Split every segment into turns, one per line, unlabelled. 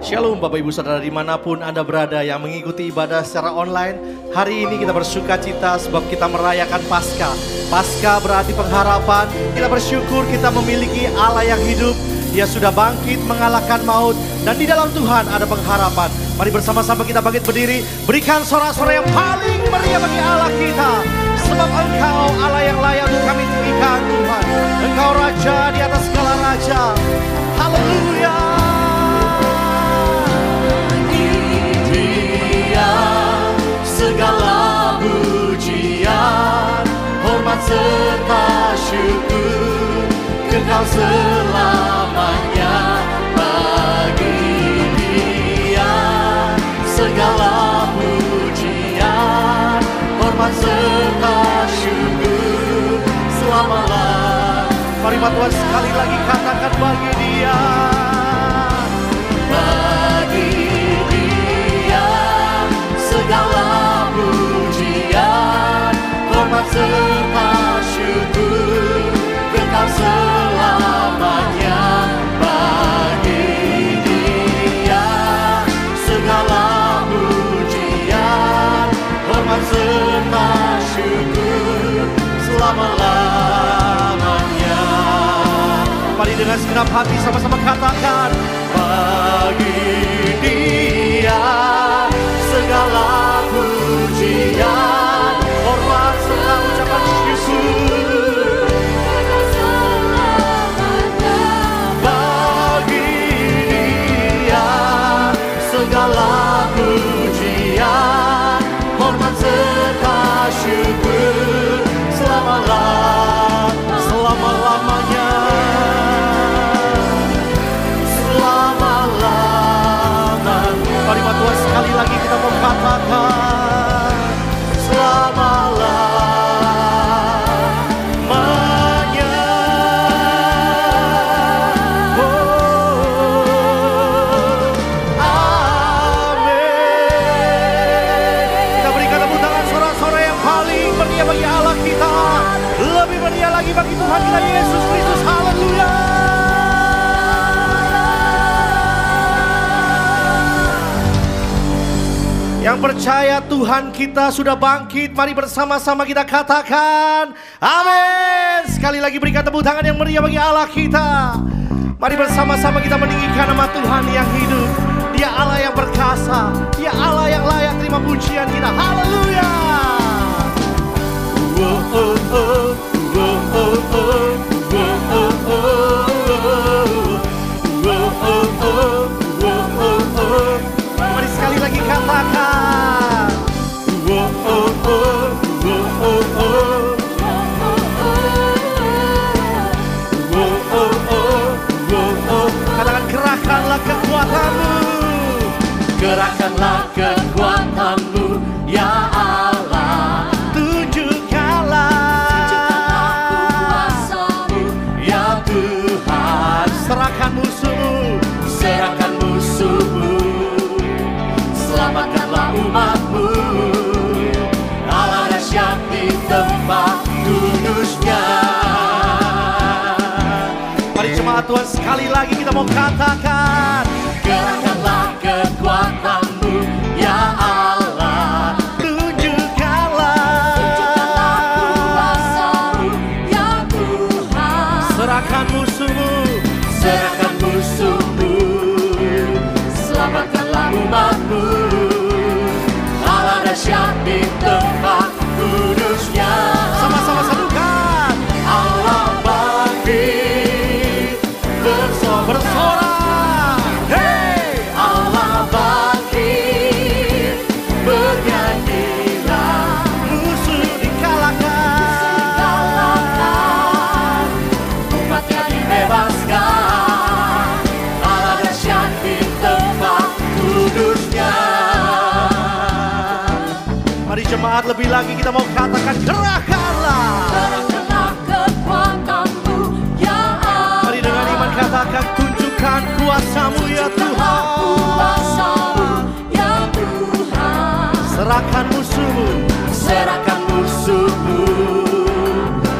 Shalom Bapak Ibu Saudara dimanapun Anda berada yang mengikuti ibadah secara online. Hari ini kita bersuka cita sebab kita merayakan Paskah. Paskah berarti pengharapan. Kita bersyukur kita memiliki Allah yang hidup. Dia sudah bangkit mengalahkan maut. Dan di dalam Tuhan ada pengharapan. Mari bersama-sama kita bangkit berdiri. Berikan sorak-sorai yang paling meriah bagi Allah kita. Sebab Engkau Allah yang layak untuk kami tinggikan Tuhan. Engkau Raja di atas segala Raja. Haleluya. Segala pujian, hormat serta syukur, kekal selamanya bagi Dia. Segala pujian, hormat serta syukur, selamalah. Mari Tuhan sekali lagi katakan bagi Dia. Bagi Dia segala pujian, hormat serta syukur, kekal selamanya bagi Dia. Segala pujian, hormat serta syukur, selama-lamanya. Mari dengan segenap hati sama-sama katakan, bagi Dia segala pujian, hormat serta ucapan syukur, bagi Dia segala pujian, hormat serta syukur, selama-lamanya. Mari Tuhan sekali lagi kita mau katakan selama-lamanya. Amin. Kita berikan tepuk tangan sorak-sorai yang paling meriah bagi Allah kita. Lebih meriah lagi bagi Tuhan kita Yesus Kristus. Haleluya. Yang percaya Tuhan kita sudah bangkit, mari bersama-sama kita katakan amin. Sekali lagi berikan tepuk tangan yang meriah bagi Allah kita. Mari bersama-sama kita meninggikan nama Tuhan yang hidup. Dia Allah yang perkasa, Dia Allah yang layak terima pujian kita. Haleluya. Mari sekali lagi katakan katakan kerahkanlah kekuatanmu, kerahkanlah kekuatanmu ya Allah. Tunjukkanlah kuasa-Mu ya Tuhan. Serahkan musuhmu, serahkan musuhmu. Selamatkanlah umat-Mu, Allah dahsyat di tempat kudus-Nya. Mari jemaat Tuhan sekali lagi kita mau katakan, kerahkanlah kekuatan-Mu ya Allah. Tunjukkanlah kuasa-Mu ya Tuhan. Serahkan musuhmu, serahkan musuhmu. Selamatkanlah umat-Mu, Allah dahsyat di tempat kudus-Nya. Sama-sama satukan, Allah bangkit, bersorak, hey, Allah bangkit, bernyanyilah, musuh dikalahkan, umat-Nya dibebaskan, Allah dahsyat di tempat kudus-Nya. Mari jemaat lebih lagi kita mau katakan kerahkanlah, kerahkanlah kekuatan-Mu ya Allah. Mari dengan iman katakan tunjukkan kuasa-Mu ya Tuhan. Kuasa-Mu ya Tuhan. Serahkan musuhmu, serahkan musuhmu.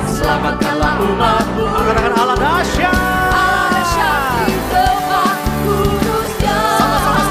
Selamatkanlah umat-Mu. Katakan Allah dahsyat. Allah dahsyat di tempat kudus-Nya. Sama-sama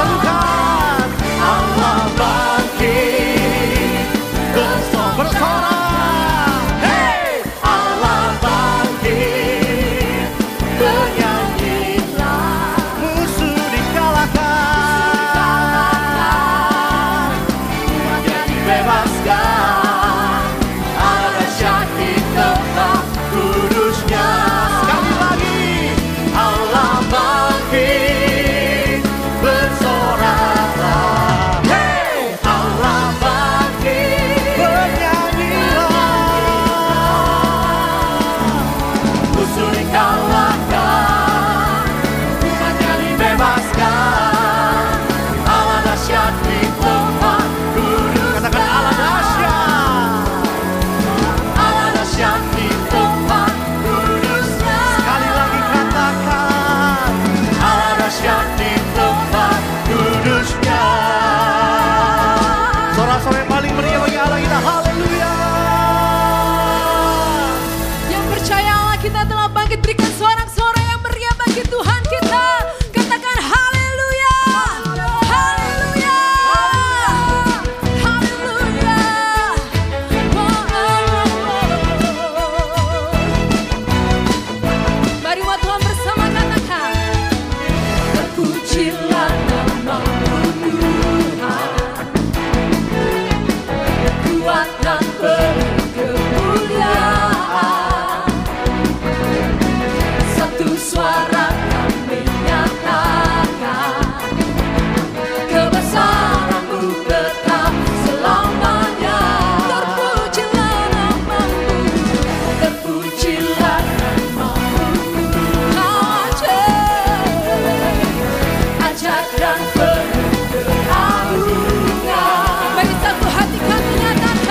penuh kemuliaan. Satu suara kami nyatakan, kebesaran-Mu tetap selamanya. Terpujilah nama-Mu, terpujilah nama-Mu. Ajaib dan penuh keagungan. Bagi satu hati kami nyatakan,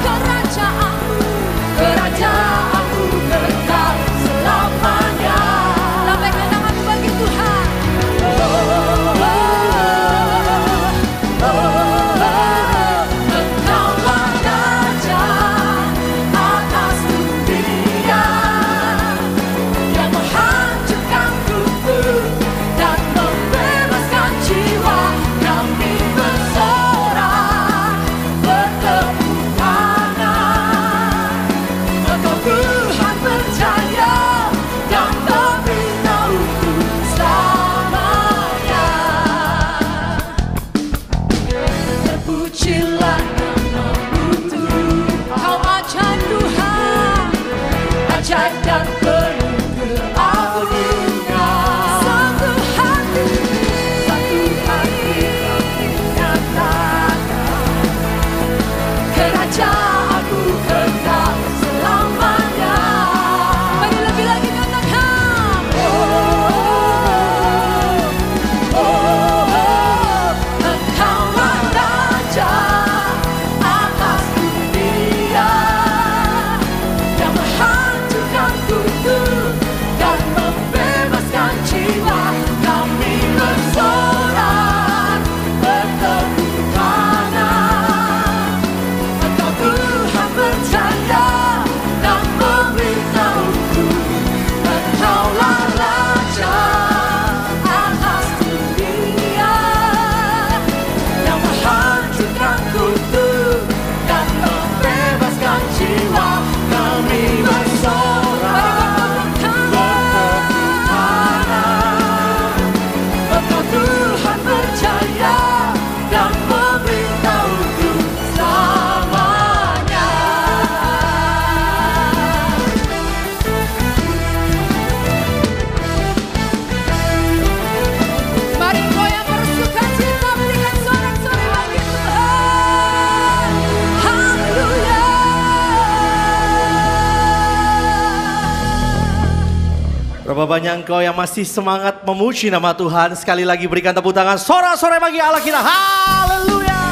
kerajaan-Mu, kerajaan-Mu kekal selamanya. Lambaikan tangan bagi Tuhan. Engkaulah Raja atas dunia, yang menghancurkan kufur dan membebaskan jiwa. Kami bersorak bertepuk tangan. Engkau Tuhan percaya dan beritahu selamanya. Terpujilah nama-Mu Tuhan. Kau ajaib Tuhan, ajaib dan penuh keagungan. Satu hati kami nyatakan, kerajaan-Mu kekal selamanya. Mari lebih lagi katakan, Engkaulah Raja atas dunia, yang menghancurkan kufur dan membebaskan jiwa. Kami bersorak bertepuk tangan. Engkau Tuhan percaya dan memberitahuku, Engkaulah Raja atas dunia, yang menghancurkan kufur dan membebaskan jiwa. Kami bersorak bertepuk tangan. Engkau Tuhan percaya dan memberitahuku selamanya. Mari goyang bersuka cita, berikan sorak-sorai bagi Tuhan. Haleluya.
Berapa banyak engkau yang masih semangat memuji nama Tuhan. Sekali lagi berikan tepuk tangan sorak-sorai bagi Allah kita. Haleluya.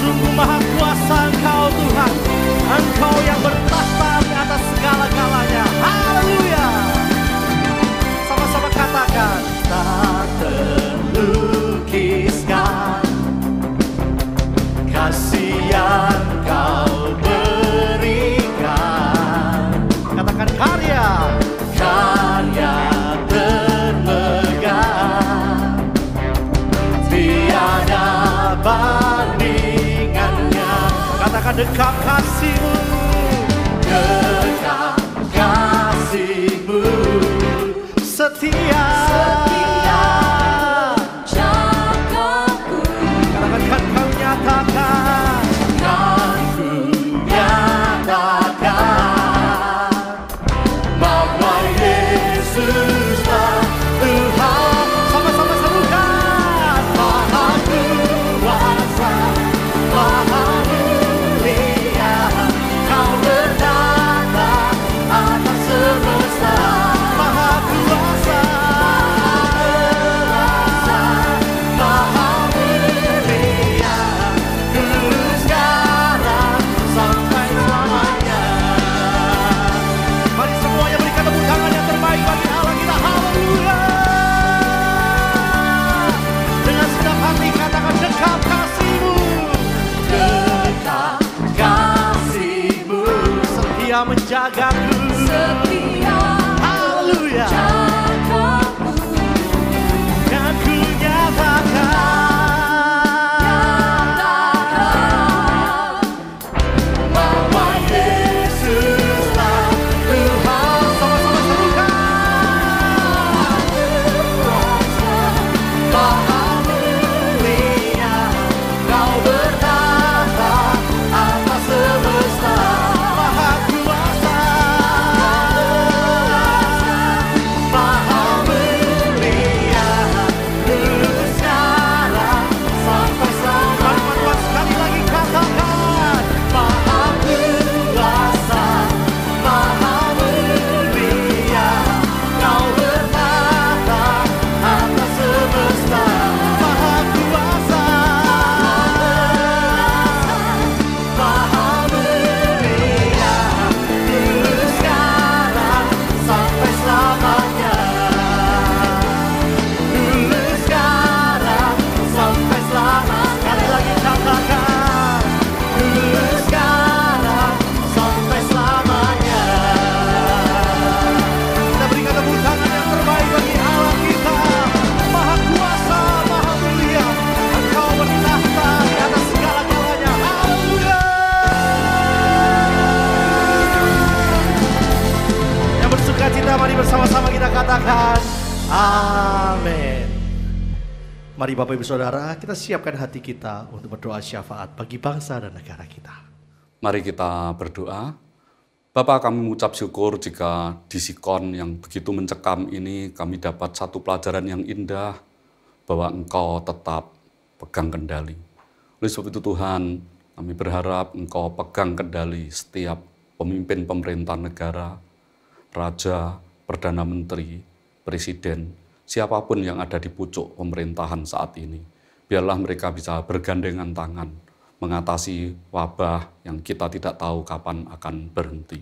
Sungguh maha kuasa Engkau Tuhan. Engkau yang bertahta di atas segala-galanya. Haleluya. Sama-sama katakan. Tak terlukiskan kasih yang Kau berikan. Katakan karya termegah, tiada bandingannya. Katakan dekat kasih-Mu, dekat kasih-Mu setia.
Jagaku,
Katakan kan Kau nyatakan,
kan ku nyatakan bahwa Yesuslah Tuhan.
sama-sama serukan.
Maha kuasa, maha mulia, Kau berdata atas semesta.
Maha kuasa,
maha mulia, dulu sekarang sampai selamanya.
mari semuanya berikan tepuk tangan yang terbaik bagi Allah kita. Haleluya. Dengan segenap hati katakan dekat kasih-Mu,
Dekat kasih-Mu,
setia menjagaku.
setia
Haleluya.
jagaku.
Dan ku nyatakan,
Bahwa Yesuslah Tuhan.
sama-sama serukan.
Maha mulia,
Mari Bapak Ibu Saudara, kita siapkan hati kita untuk berdoa syafaat bagi bangsa dan negara kita.
Mari kita berdoa. Bapa, kami mengucap syukur jika di Sikon yang begitu mencekam ini kami dapat satu pelajaran yang indah bahwa Engkau tetap pegang kendali. Oleh sebab itu Tuhan, kami berharap Engkau pegang kendali setiap pemimpin pemerintah negara, raja, perdana menteri, presiden, siapapun yang ada di pucuk pemerintahan saat ini. Biarlah mereka bisa bergandengan tangan mengatasi wabah yang kita tidak tahu kapan akan berhenti.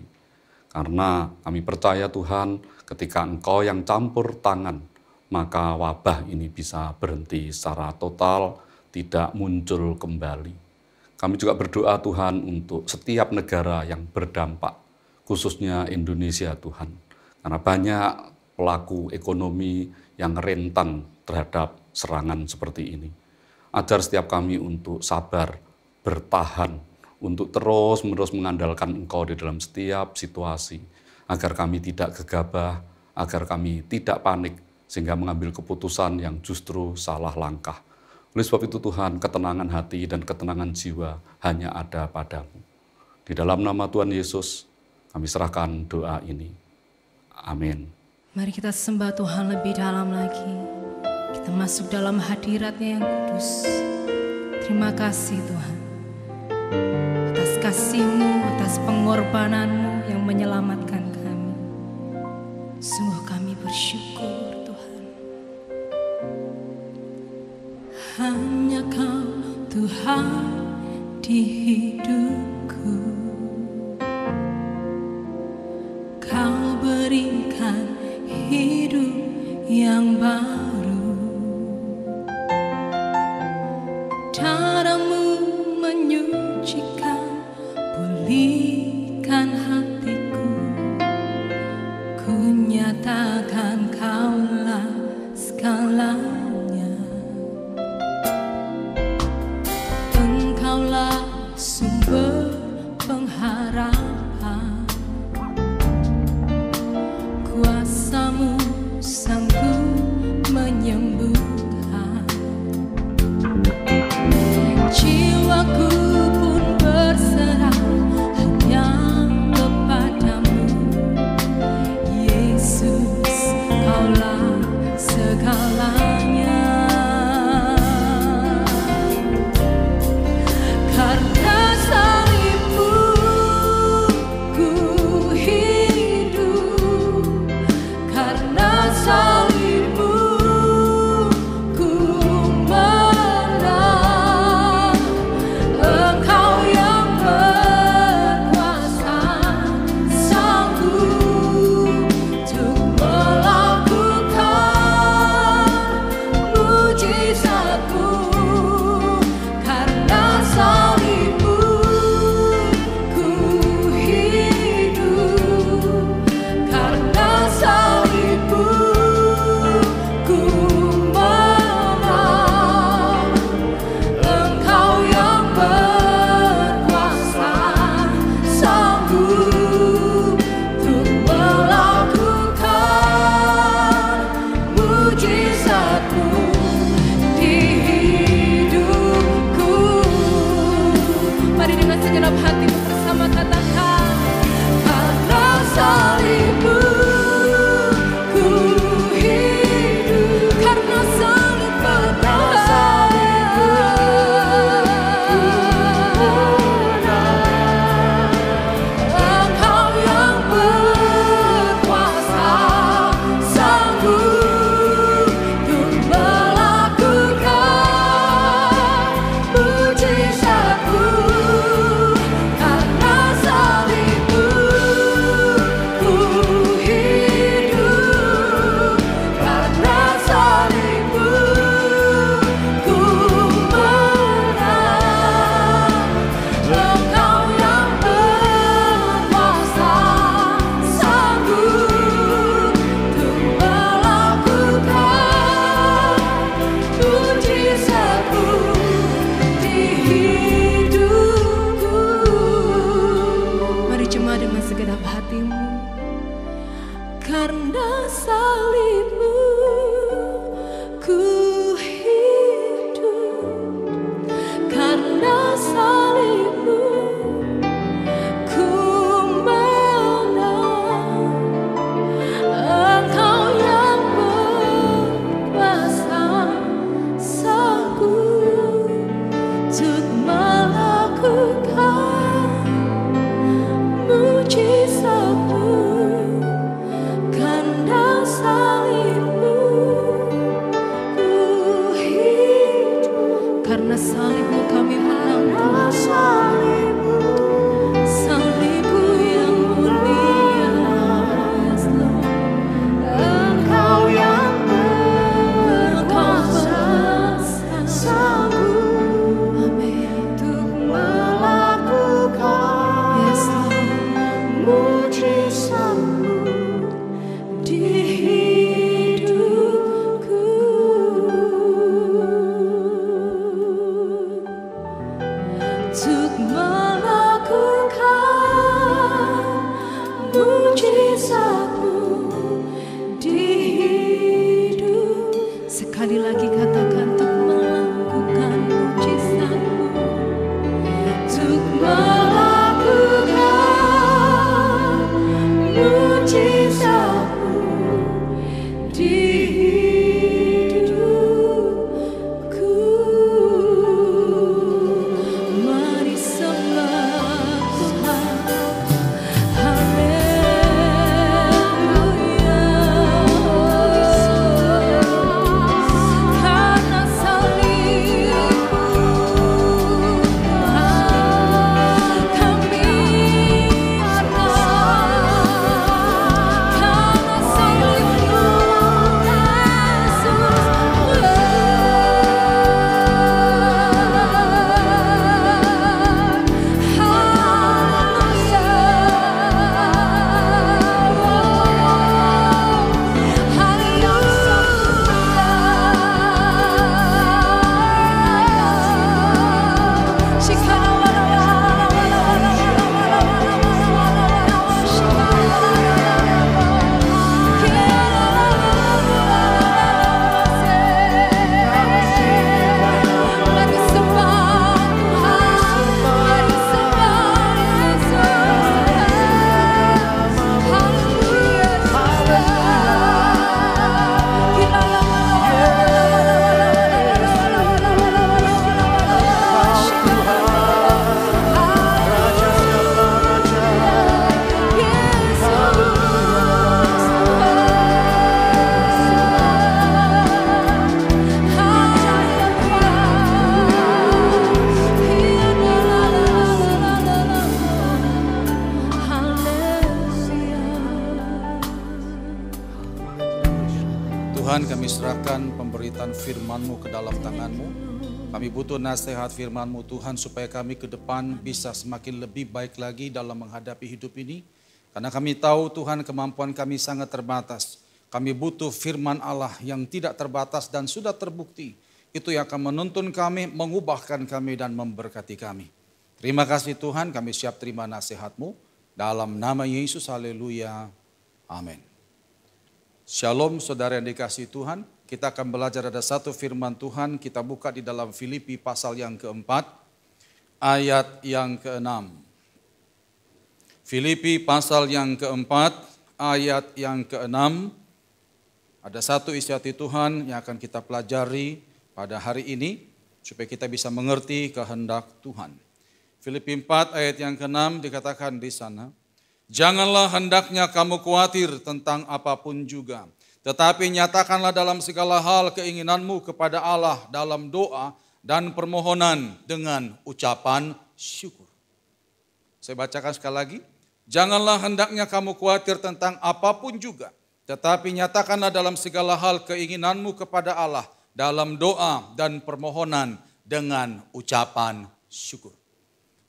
Karena kami percaya Tuhan, ketika Engkau yang campur tangan, maka wabah ini bisa berhenti secara total, tidak muncul kembali. Kami juga berdoa Tuhan untuk setiap negara yang berdampak, khususnya Indonesia Tuhan. Karena banyak pelaku ekonomi yang rentan terhadap serangan seperti ini. Ajar setiap kami untuk sabar, bertahan, untuk terus-menerus mengandalkan Engkau di dalam setiap situasi, agar kami tidak gegabah, agar kami tidak panik, sehingga mengambil keputusan yang justru salah langkah. Oleh sebab itu Tuhan, ketenangan hati dan ketenangan jiwa hanya ada padamu. Di dalam nama Tuhan Yesus, kami serahkan doa ini. Amin.
Mari kita sembah Tuhan lebih dalam lagi. Kita masuk dalam hadirat-Nya yang kudus. Terima kasih Tuhan, atas kasih-Mu, atas pengorbanan-Mu yang menyelamatkan kami. Sungguh kami bersyukur Tuhan. Hanya Kau Tuhan di hidupku. Kau berikan hidup yang baru. Darah-Mu menyucikan, pulihkan hatiku. Ku nyatakan Kaulah segalanya. Engkaulah sumber pengharapan. Kuasa-Mu sanggup menyembuhkan. Jiwaku pun berserah hanya Karena salibmu kami menang Tuhan. Salibmu yang mulia, yes Lord. Engkau yang berkuasa sanggup untuk melakukan, yes Lord, mujizatmu di hidupku. Untuk melakukan mujizatmu di hidup. Sekali lagi katakan, untuk melakukan mujizatmu. Untuk melakukan mujizatmu di hidupku. Mari sembah Tuhan, haleluya. Karena salibmu kami menang. Karena salibmu
Tuhan, kami serahkan pemberitaan firman-Mu ke dalam tangan-Mu. Kami butuh nasihat firman-Mu Tuhan, supaya kami ke depan bisa semakin lebih baik lagi dalam menghadapi hidup ini. Karena kami tahu Tuhan, kemampuan kami sangat terbatas. Kami butuh firman Allah yang tidak terbatas dan sudah terbukti. Itu yang akan menuntun kami, mengubahkan kami dan memberkati kami. Terima kasih Tuhan, kami siap terima nasihat-Mu. Dalam nama Yesus, haleluya. Amin. Shalom saudara yang dikasihi Tuhan, kita akan belajar ada satu firman Tuhan, kita buka di dalam Filipi pasal yang keempat, ayat yang keenam. Filipi pasal yang keempat, ayat yang keenam. Ada satu isi hati Tuhan yang akan kita pelajari pada hari ini, supaya kita bisa mengerti kehendak Tuhan. Filipi 4 ayat yang keenam dikatakan di sana, janganlah hendaknya kamu khawatir tentang apapun juga, tetapi nyatakanlah dalam segala hal keinginanmu kepada Allah dalam doa dan permohonan dengan ucapan syukur. Saya bacakan sekali lagi. Janganlah hendaknya kamu khawatir tentang apapun juga, tetapi nyatakanlah dalam segala hal keinginanmu kepada Allah dalam doa dan permohonan dengan ucapan syukur.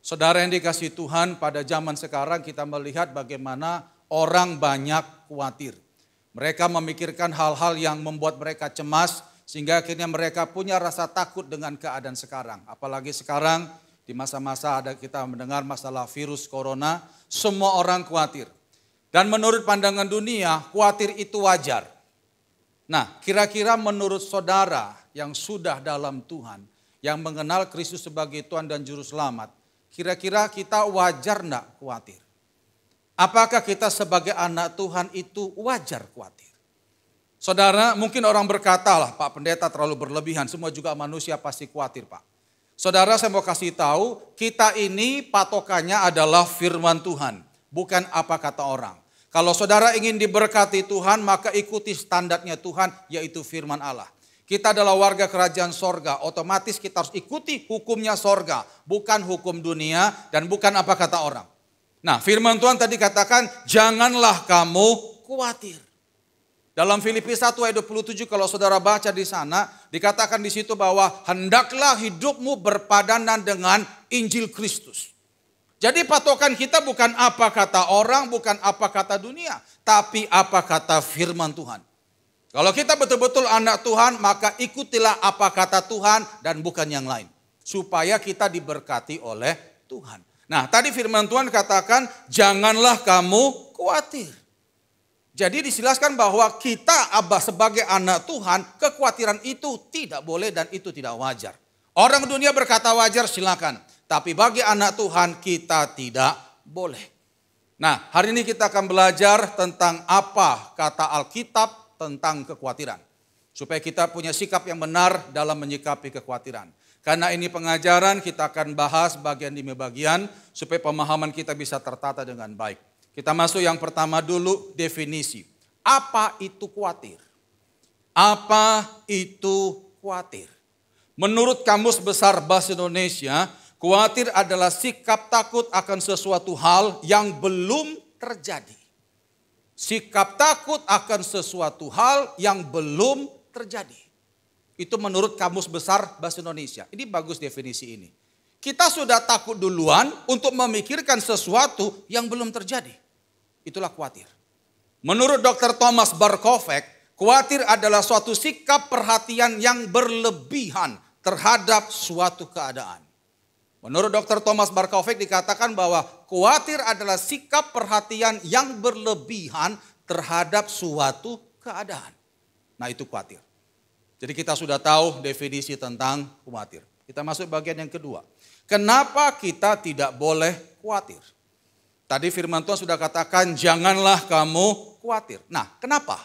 Saudara yang dikasihi Tuhan, pada zaman sekarang kita melihat bagaimana orang banyak khawatir. Mereka memikirkan hal-hal yang membuat mereka cemas, sehingga akhirnya mereka punya rasa takut dengan keadaan sekarang. Apalagi sekarang di masa-masa ada kita mendengar masalah virus corona, semua orang khawatir. Dan menurut pandangan dunia, khawatir itu wajar. Nah, kira-kira menurut saudara yang sudah dalam Tuhan, yang mengenal Kristus sebagai Tuhan dan Juru Selamat, kira-kira kita wajar enggak khawatir? Apakah kita sebagai anak Tuhan itu wajar khawatir? Saudara, mungkin orang berkata lah, Pak Pendeta terlalu berlebihan, semua juga manusia pasti khawatir, Pak. Saudara, saya mau kasih tahu, kita ini patokannya adalah firman Tuhan, bukan apa kata orang. Kalau saudara ingin diberkati Tuhan, maka ikuti standarnya Tuhan, yaitu firman Allah. Kita adalah warga kerajaan sorga, otomatis kita harus ikuti hukumnya sorga, bukan hukum dunia dan bukan apa kata orang. Nah, firman Tuhan tadi katakan, janganlah kamu khawatir. Dalam Filipi 1 ayat 27 kalau saudara baca di sana, dikatakan di situ bahwa hendaklah hidupmu berpadanan dengan Injil Kristus. Jadi patokan kita bukan apa kata orang, bukan apa kata dunia, tapi apa kata firman Tuhan. Kalau kita betul-betul anak Tuhan, maka ikutilah apa kata Tuhan dan bukan yang lain. Supaya kita diberkati oleh Tuhan. Nah, tadi firman Tuhan katakan, janganlah kamu khawatir. Jadi dijelaskan bahwa kita sebagai anak Tuhan, kekhawatiran itu tidak boleh dan itu tidak wajar. Orang dunia berkata wajar, silakan. Tapi bagi anak Tuhan, kita tidak boleh. Nah, hari ini kita akan belajar tentang apa kata Alkitab tentang kekhawatiran. Supaya kita punya sikap yang benar dalam menyikapi kekhawatiran. Karena ini pengajaran, kita akan bahas bagian demi bagian supaya pemahaman kita bisa tertata dengan baik. Kita masuk yang pertama dulu, definisi. Apa itu khawatir? Apa itu khawatir? Menurut Kamus Besar Bahasa Indonesia, khawatir adalah sikap takut akan sesuatu hal yang belum terjadi. Sikap takut akan sesuatu hal yang belum terjadi. Itu menurut Kamus Besar Bahasa Indonesia. Ini bagus definisi ini. Kita sudah takut duluan untuk memikirkan sesuatu yang belum terjadi. Itulah khawatir. Menurut Dr. Thomas Barkovec, khawatir adalah suatu sikap perhatian yang berlebihan terhadap suatu keadaan. Menurut Dr. Thomas Barkovec dikatakan bahwa khawatir adalah sikap perhatian yang berlebihan terhadap suatu keadaan. Nah, itu khawatir. Jadi kita sudah tahu definisi tentang khawatir. Kita masuk bagian yang kedua. Kenapa kita tidak boleh khawatir? Tadi firman Tuhan sudah katakan janganlah kamu khawatir. Nah, kenapa?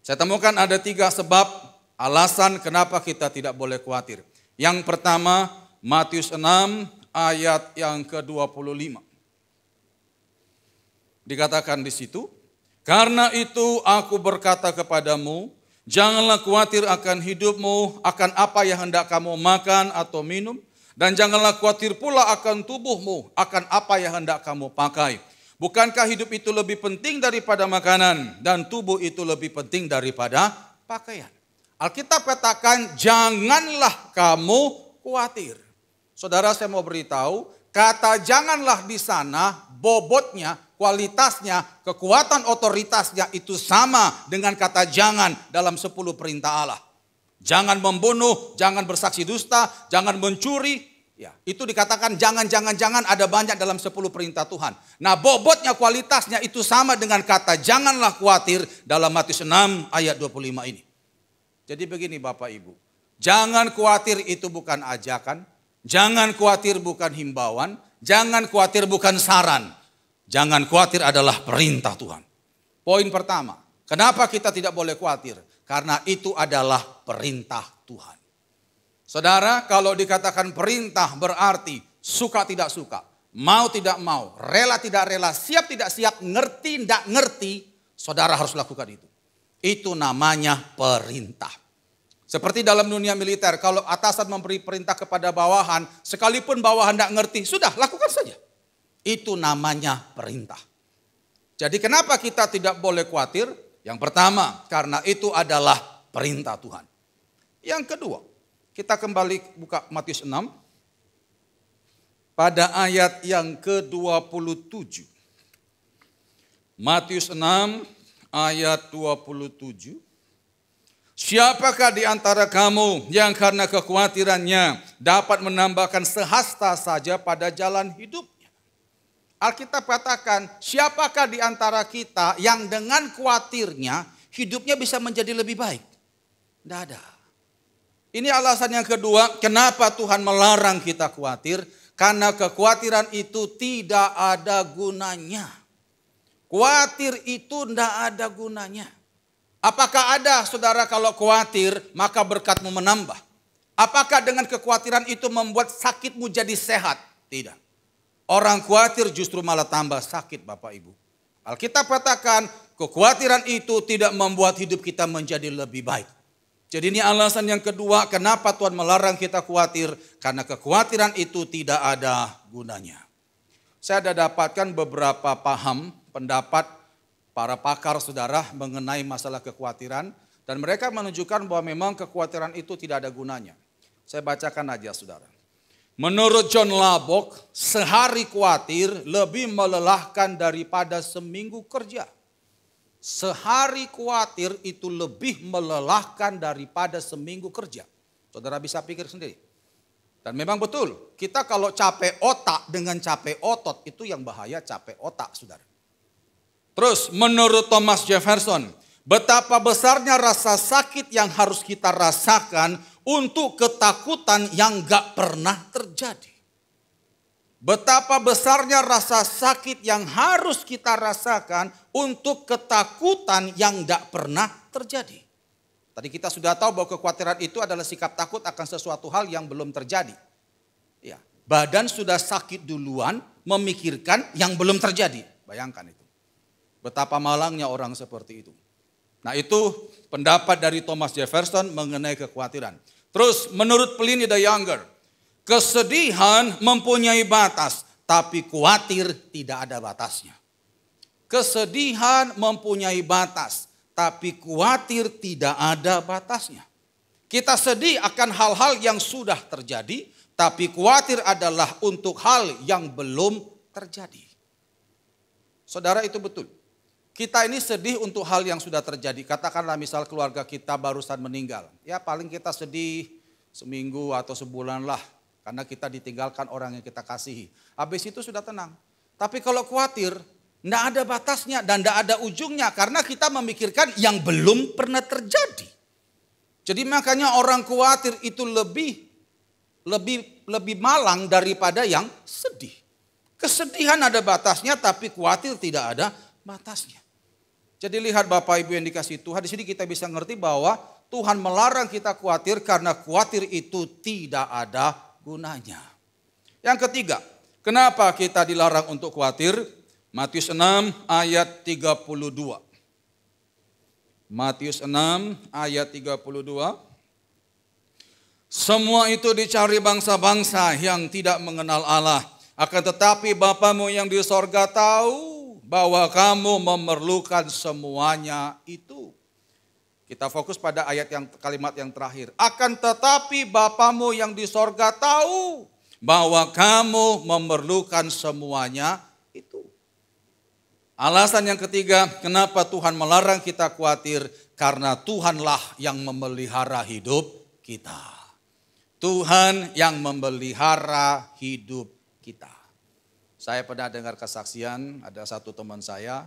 Saya temukan ada 3 sebab alasan kenapa kita tidak boleh khawatir. Yang pertama, Matius 6 ayat yang ke-25. Dikatakan di situ, karena itu aku berkata kepadamu, janganlah khawatir akan hidupmu, akan apa yang hendak kamu makan atau minum. Dan janganlah khawatir pula akan tubuhmu, akan apa yang hendak kamu pakai. Bukankah hidup itu lebih penting daripada makanan, dan tubuh itu lebih penting daripada pakaian. Alkitab katakan, janganlah kamu khawatir. Saudara, saya mau beritahu, kata janganlah di sana, bobotnya, kualitasnya, kekuatan otoritasnya itu sama dengan kata jangan dalam 10 perintah Allah. Jangan membunuh, jangan bersaksi dusta, jangan mencuri. Ya, itu dikatakan jangan ada banyak dalam 10 perintah Tuhan. Nah, bobotnya, kualitasnya itu sama dengan kata janganlah khawatir dalam Matius 6 ayat 25 ini. Jadi begini Bapak Ibu, jangan khawatir itu bukan ajakan, jangan khawatir bukan himbauan, jangan khawatir bukan saran. Jangan khawatir adalah perintah Tuhan. Poin pertama, kenapa kita tidak boleh khawatir? Karena itu adalah perintah Tuhan. Saudara, kalau dikatakan perintah berarti suka tidak suka, mau tidak mau, rela tidak rela, siap tidak siap, ngerti tidak ngerti, saudara harus lakukan itu. Itu namanya perintah. Seperti dalam dunia militer, kalau atasan memberi perintah kepada bawahan, sekalipun bawahan tidak ngerti, sudah lakukan saja. Itu namanya perintah. Jadi kenapa kita tidak boleh khawatir? Yang pertama, karena itu adalah perintah Tuhan. Yang kedua, kita kembali buka Matius 6. Pada ayat yang ke-27. Matius 6 ayat 27. Siapakah di antara kamu yang karena kekhawatirannya dapat menambahkan sehasta saja pada jalan hidupnya? Alkitab katakan, siapakah di antara kita yang dengan khawatirnya hidupnya bisa menjadi lebih baik? Tidak ada. Ini alasan yang kedua, kenapa Tuhan melarang kita khawatir. Karena kekhawatiran itu tidak ada gunanya. Khawatir itu tidak ada gunanya. Apakah ada saudara kalau khawatir maka berkatmu menambah? Apakah dengan kekhawatiran itu membuat sakitmu jadi sehat? Tidak. Orang khawatir justru malah tambah sakit Bapak Ibu. Alkitab katakan kekhawatiran itu tidak membuat hidup kita menjadi lebih baik. Jadi ini alasan yang kedua kenapa Tuhan melarang kita khawatir. Karena kekhawatiran itu tidak ada gunanya. Saya ada dapatkan beberapa paham pendapat para pakar saudara mengenai masalah kekhawatiran. Dan mereka menunjukkan bahwa memang kekhawatiran itu tidak ada gunanya. Saya bacakan aja saudara. Menurut John Lubbock, sehari khawatir lebih melelahkan daripada seminggu kerja. Sehari khawatir itu lebih melelahkan daripada seminggu kerja. Saudara bisa pikir sendiri. Dan memang betul, kita kalau capek otak dengan capek otot itu yang bahaya capek otak saudara. Terus menurut Thomas Jefferson, betapa besarnya rasa sakit yang harus kita rasakan untuk ketakutan yang gak pernah terjadi. Betapa besarnya rasa sakit yang harus kita rasakan untuk ketakutan yang gak pernah terjadi. Tadi kita sudah tahu bahwa kekhawatiran itu adalah sikap takut akan sesuatu hal yang belum terjadi. Ya, badan sudah sakit duluan memikirkan yang belum terjadi. Bayangkan itu. Betapa malangnya orang seperti itu. Nah itu pendapat dari Thomas Jefferson mengenai kekhawatiran. Terus menurut Pliny the Younger, kesedihan mempunyai batas, tapi khawatir tidak ada batasnya. Kesedihan mempunyai batas, tapi khawatir tidak ada batasnya. Kita sedih akan hal-hal yang sudah terjadi, tapi khawatir adalah untuk hal yang belum terjadi. Saudara itu betul. Kita ini sedih untuk hal yang sudah terjadi. Katakanlah misal keluarga kita barusan meninggal. Ya paling kita sedih seminggu atau sebulan lah. Karena kita ditinggalkan orang yang kita kasihi. Habis itu sudah tenang. Tapi kalau khawatir, tidak ada batasnya dan tidak ada ujungnya. Karena kita memikirkan yang belum pernah terjadi. Jadi makanya orang khawatir itu lebih malang daripada yang sedih. Kesedihan ada batasnya tapi khawatir tidak ada batasnya. Jadi lihat Bapak Ibu yang dikasihi Tuhan, di sini kita bisa ngerti bahwa Tuhan melarang kita khawatir karena khawatir itu tidak ada gunanya. Yang ketiga, kenapa kita dilarang untuk khawatir? Matius 6 ayat 32. Matius 6 ayat 32. Semua itu dicari bangsa-bangsa yang tidak mengenal Allah. Akan tetapi Bapamu yang di sorga tahu bahwa kamu memerlukan semuanya itu. Kita fokus pada kalimat yang terakhir. Akan tetapi Bapamu yang di sorga tahu bahwa kamu memerlukan semuanya itu. Alasan yang ketiga, kenapa Tuhan melarang kita khawatir? Karena Tuhanlah yang memelihara hidup kita. Tuhan yang memelihara hidup kita. Saya pernah dengar kesaksian, ada satu teman saya,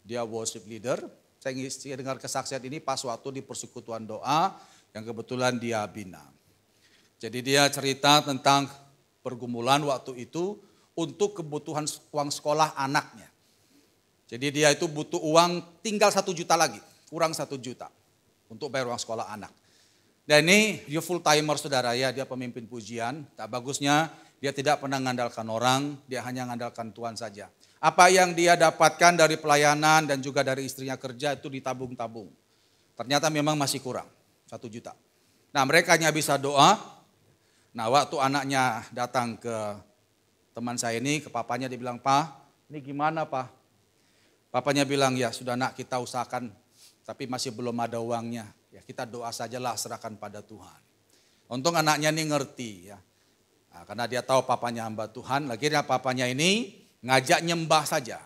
dia worship leader. Saya dengar kesaksian ini pas waktu di persekutuan doa yang kebetulan dia bina. Jadi dia cerita tentang pergumulan waktu itu untuk kebutuhan uang sekolah anaknya. Jadi dia itu butuh uang tinggal 1 juta lagi, kurang 1 juta untuk bayar uang sekolah anak. Dan ini dia full timer saudara ya, dia pemimpin pujian. Tak bagusnya dia tidak pernah mengandalkan orang, dia hanya mengandalkan Tuhan saja. Apa yang dia dapatkan dari pelayanan dan juga dari istrinya kerja itu ditabung-tabung. Ternyata memang masih kurang 1 juta. Nah mereka hanya bisa doa. Nah waktu anaknya datang ke teman saya ini, ke papanya dia bilang, "Pak, ini gimana Pak?" Papanya bilang, "Ya sudah nak, kita usahakan tapi masih belum ada uangnya. Ya kita doa sajalah, serahkan pada Tuhan." Untung anaknya ini ngerti ya. Nah, karena dia tahu papanya hamba Tuhan, akhirnya papanya ini ngajak nyembah saja.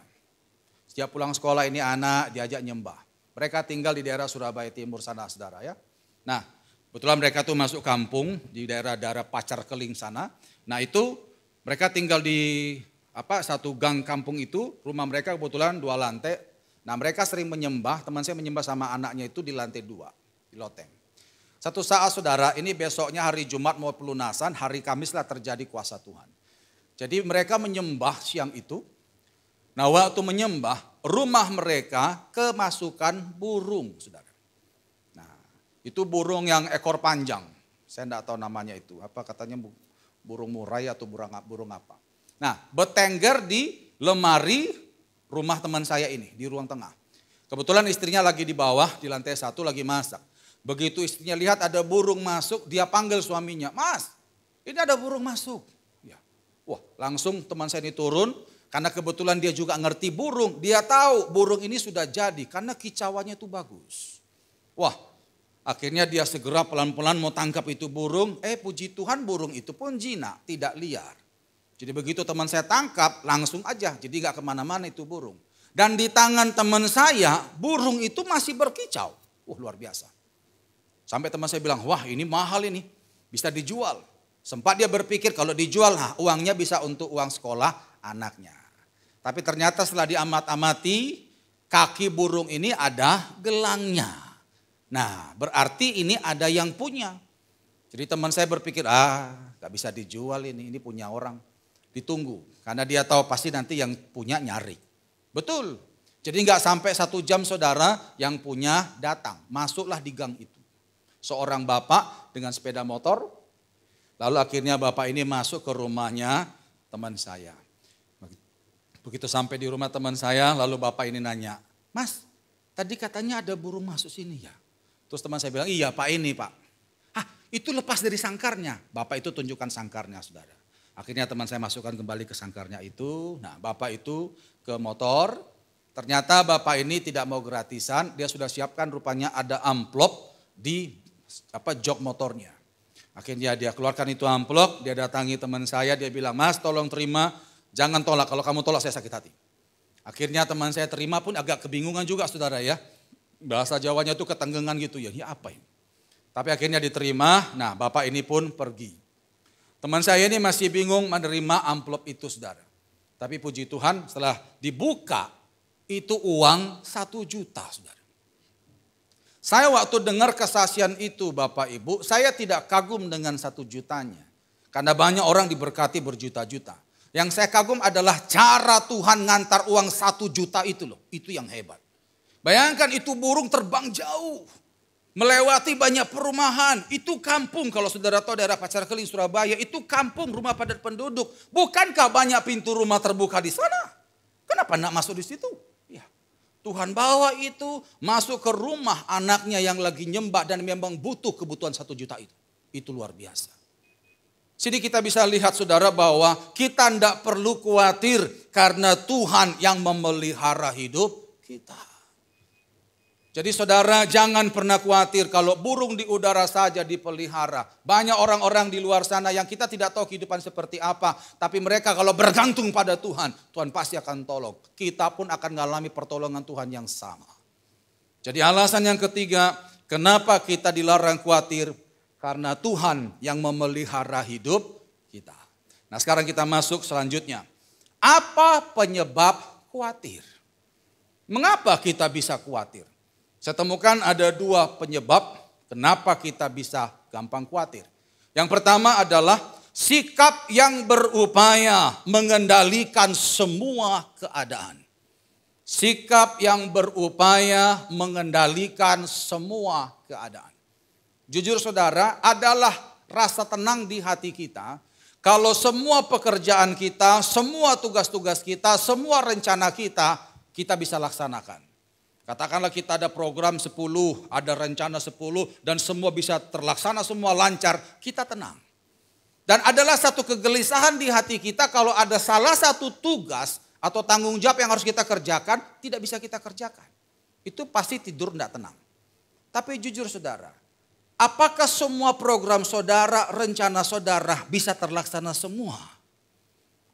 Setiap pulang sekolah ini anak diajak nyembah. Mereka tinggal di daerah Surabaya Timur sana saudara ya. Nah kebetulan mereka tuh masuk kampung di daerah-daerah Pacar Keling sana. Nah itu mereka tinggal di satu gang kampung itu, rumah mereka kebetulan 2 lantai. Nah mereka sering menyembah, teman saya menyembah sama anaknya itu di lantai 2, di loteng. Satu saat saudara, ini besoknya hari Jumat mau pelunasan, hari Kamislah terjadi kuasa Tuhan. Jadi mereka menyembah siang itu. Nah waktu menyembah, rumah mereka kemasukan burung, saudara. Nah itu burung yang ekor panjang. Saya tidak tahu namanya itu. Apa katanya burung murai atau burung apa. Nah bertengger di lemari rumah teman saya ini, di ruang tengah. Kebetulan istrinya lagi di bawah, di lantai 1 lagi masak. Begitu istrinya lihat ada burung masuk, dia panggil suaminya, "Mas, ini ada burung masuk." Ya. Wah, langsung teman saya ini turun, karena kebetulan dia juga ngerti burung. Dia tahu burung ini sudah jadi, karena kicauannya itu bagus. Wah, akhirnya dia segera pelan-pelan mau tangkap itu burung. Puji Tuhan burung itu pun jinak, tidak liar. Jadi begitu teman saya tangkap, langsung aja, jadi gak kemana-mana itu burung. Dan di tangan teman saya, burung itu masih berkicau. Wah, luar biasa. Sampai teman saya bilang, wah ini mahal ini, bisa dijual. Sempat dia berpikir kalau dijual, uangnya bisa untuk uang sekolah anaknya. Tapi ternyata setelah diamat-amati, kaki burung ini ada gelangnya. Nah berarti ini ada yang punya. Jadi teman saya berpikir, gak bisa dijual ini punya orang. Ditunggu, karena dia tahu pasti nanti yang punya nyari. Betul, jadi gak sampai 1 jam saudara yang punya datang, masuklah di gang itu. Seorang bapak dengan sepeda motor, lalu akhirnya bapak ini masuk ke rumahnya teman saya. Begitu sampai di rumah teman saya, lalu bapak ini nanya, "Mas, tadi katanya ada burung masuk sini ya?" Terus teman saya bilang, "Iya pak, ini pak." Itu lepas dari sangkarnya. Bapak itu tunjukkan sangkarnya saudara. Akhirnya teman saya masukkan kembali ke sangkarnya itu. Nah bapak itu ke motor, ternyata bapak ini tidak mau gratisan, dia sudah siapkan rupanya ada amplop di jok motornya. Akhirnya dia keluarkan itu amplop, dia datangi teman saya, dia bilang, "Mas tolong terima, jangan tolak, kalau kamu tolak saya sakit hati." Akhirnya teman saya terima pun agak kebingungan juga saudara ya. Bahasa Jawanya itu ketenggengan gitu ya, ini apa ini? Tapi akhirnya diterima, nah bapak ini pun pergi. Teman saya ini masih bingung menerima amplop itu saudara. Tapi puji Tuhan setelah dibuka, itu uang 1 juta saudara. Saya waktu dengar kesaksian itu Bapak Ibu, saya tidak kagum dengan 1 jutanya. Karena banyak orang diberkati berjuta-juta. Yang saya kagum adalah cara Tuhan ngantar uang 1 juta itu loh. Itu yang hebat. Bayangkan itu burung terbang jauh. Melewati banyak perumahan. Itu kampung, kalau saudara tahu daerah Pacar Keling Surabaya, itu kampung rumah padat penduduk. Bukankah banyak pintu rumah terbuka di sana? Kenapa enggak masuk di situ? Tuhan bawa itu masuk ke rumah anaknya yang lagi nyembah dan memang butuh kebutuhan 1 juta itu. Itu luar biasa. Sini kita bisa lihat saudara bahwa kita tidak perlu khawatir karena Tuhan yang memelihara hidup kita. Jadi saudara jangan pernah khawatir kalau burung di udara saja dipelihara. Banyak orang-orang di luar sana yang kita tidak tahu kehidupan seperti apa. Tapi mereka kalau bergantung pada Tuhan, Tuhan pasti akan tolong. Kita pun akan mengalami pertolongan Tuhan yang sama. Jadi alasan yang ketiga, kenapa kita dilarang khawatir? Karena Tuhan yang memelihara hidup kita. Nah sekarang kita masuk selanjutnya. Apa penyebab khawatir? Mengapa kita bisa khawatir? Saya temukan ada 2 penyebab kenapa kita bisa gampang khawatir. Yang pertama adalah sikap yang berupaya mengendalikan semua keadaan. Sikap yang berupaya mengendalikan semua keadaan. Jujur saudara, adalah rasa tenang di hati kita. Kalau semua pekerjaan kita, semua tugas-tugas kita, semua rencana kita bisa laksanakan. Katakanlah kita ada program 10, ada rencana 10 dan semua bisa terlaksana, semua lancar, kita tenang. Dan adalah satu kegelisahan di hati kita kalau ada salah satu tugas atau tanggung jawab yang harus kita kerjakan, tidak bisa kita kerjakan. Itu pasti tidur tidak tenang. Tapi jujur saudara, apakah semua program saudara, rencana saudara bisa terlaksana semua?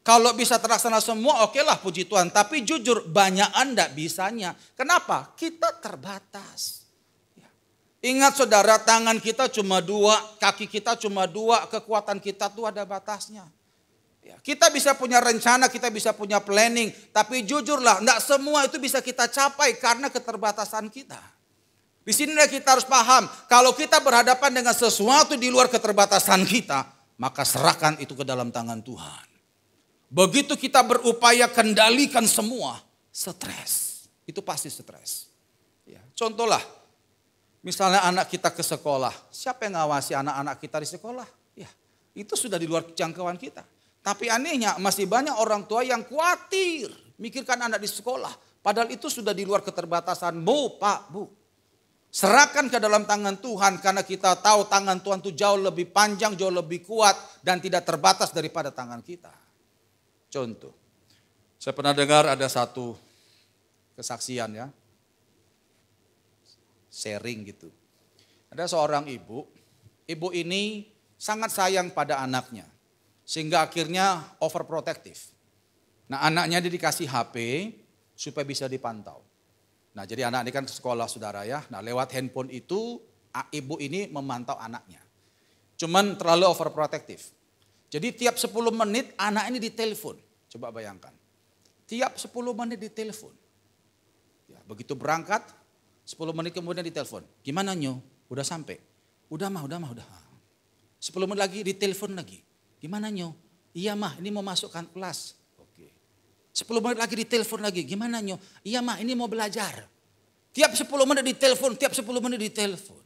Kalau bisa terlaksana semua, okelah puji Tuhan. Tapi jujur, banyak enggak bisanya. Kenapa? Kita terbatas. Ingat saudara, tangan kita cuma 2, kaki kita cuma 2, kekuatan kita tuh ada batasnya. Kita bisa punya rencana, kita bisa punya planning. Tapi jujurlah, enggak semua itu bisa kita capai karena keterbatasan kita. Di sini kita harus paham, kalau kita berhadapan dengan sesuatu di luar keterbatasan kita, maka serahkan itu ke dalam tangan Tuhan. Begitu kita berupaya kendalikan semua, stres. Itu pasti stres. Ya, contohlah, misalnya anak kita ke sekolah, siapa yang ngawasi anak-anak kita di sekolah? Ya, itu sudah di luar jangkauan kita. Tapi anehnya masih banyak orang tua yang khawatir mikirkan anak di sekolah. Padahal itu sudah di luar keterbatasanmu, Pak, Bu. Serahkan ke dalam tangan Tuhan karena kita tahu tangan Tuhan itu jauh lebih panjang, jauh lebih kuat dan tidak terbatas daripada tangan kita. Contoh, saya pernah dengar ada satu kesaksian ya, sharing gitu. Ada seorang ibu ini sangat sayang pada anaknya sehingga akhirnya overprotective. Nah anaknya dikasih HP supaya bisa dipantau. Nah jadi anak ini kan ke sekolah saudara ya. Nah lewat handphone itu ibu ini memantau anaknya. Cuman terlalu overprotective. Jadi tiap 10 menit anak ini ditelepon. Coba bayangkan. Tiap 10 menit ditelepon. Ya, begitu berangkat 10 menit kemudian ditelepon. Gimana Nyo? Udah sampai? Udah mah. 10 menit lagi ditelepon lagi. Gimana Nyo? Iya mah ini mau masukkan kelas. 10 menit lagi ditelepon lagi. Gimana Nyo? Iya mah ini mau belajar. Tiap 10 menit ditelepon, tiap 10 menit ditelepon.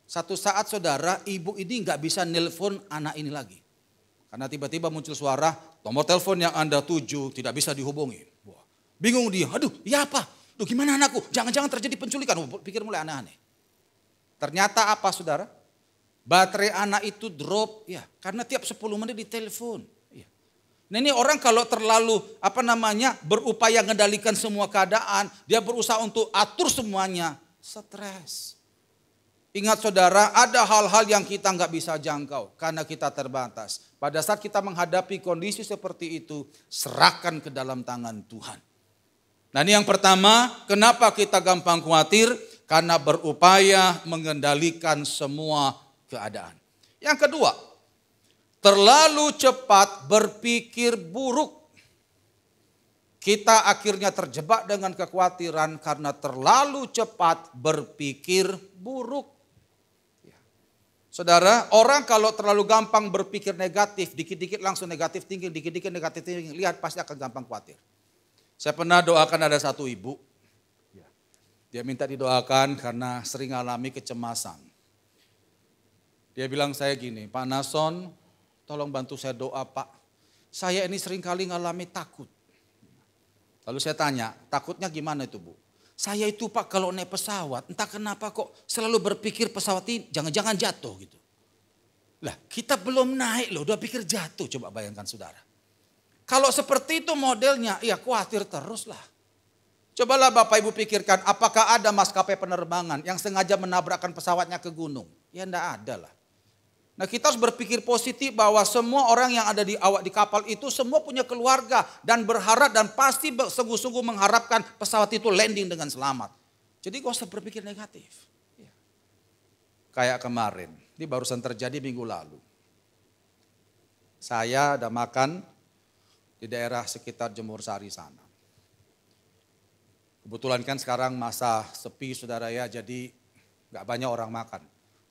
Satu saat saudara, ibu ini gak bisa nelpon anak ini lagi. Karena tiba-tiba muncul suara, nomor telepon yang Anda tuju tidak bisa dihubungi. Wah, bingung dia, aduh ya apa? Duh gimana anakku? Jangan-jangan terjadi penculikan. Pikir mulai aneh-aneh. Ternyata apa saudara? Baterai anak itu drop ya, karena tiap 10 menit ditelepon. Nah ini orang kalau terlalu berupaya mengendalikan semua keadaan, dia berusaha untuk atur semuanya, stres. Ingat saudara, ada hal-hal yang kita nggak bisa jangkau karena kita terbatas. Pada saat kita menghadapi kondisi seperti itu, serahkan ke dalam tangan Tuhan. Nah ini yang pertama, kenapa kita gampang khawatir? Karena berupaya mengendalikan semua keadaan. Yang kedua, terlalu cepat berpikir buruk. Kita akhirnya terjebak dengan kekhawatiran karena terlalu cepat berpikir buruk. Ya. Saudara, orang kalau terlalu gampang berpikir negatif, dikit-dikit langsung negatif tinggi, dikit-dikit negatif tinggi, lihat pasti akan gampang khawatir. Saya pernah doakan ada satu ibu, dia minta didoakan karena sering alami kecemasan. Dia bilang saya gini, Pak Nason, tolong bantu saya doa Pak. Saya ini sering kali ngalami takut. Lalu saya tanya, takutnya gimana itu Bu? Saya itu Pak kalau naik pesawat, entah kenapa kok selalu berpikir pesawat ini jangan-jangan jatuh gitu. Lah kita belum naik loh, udah pikir jatuh, coba bayangkan saudara. Kalau seperti itu modelnya, ya khawatir terus lah. Cobalah Bapak Ibu pikirkan, apakah ada maskapai penerbangan yang sengaja menabrakkan pesawatnya ke gunung? Ya enggak ada lah. Nah kita harus berpikir positif bahwa semua orang yang ada di kapal itu semua punya keluarga dan berharap dan pasti sungguh-sungguh mengharapkan pesawat itu landing dengan selamat. Jadi gak usah berpikir negatif. Ya. Kayak kemarin, ini barusan terjadi minggu lalu. Saya ada makan di daerah sekitar Jemur Sari sana. Kebetulan kan sekarang masa sepi saudara ya, jadi gak banyak orang makan.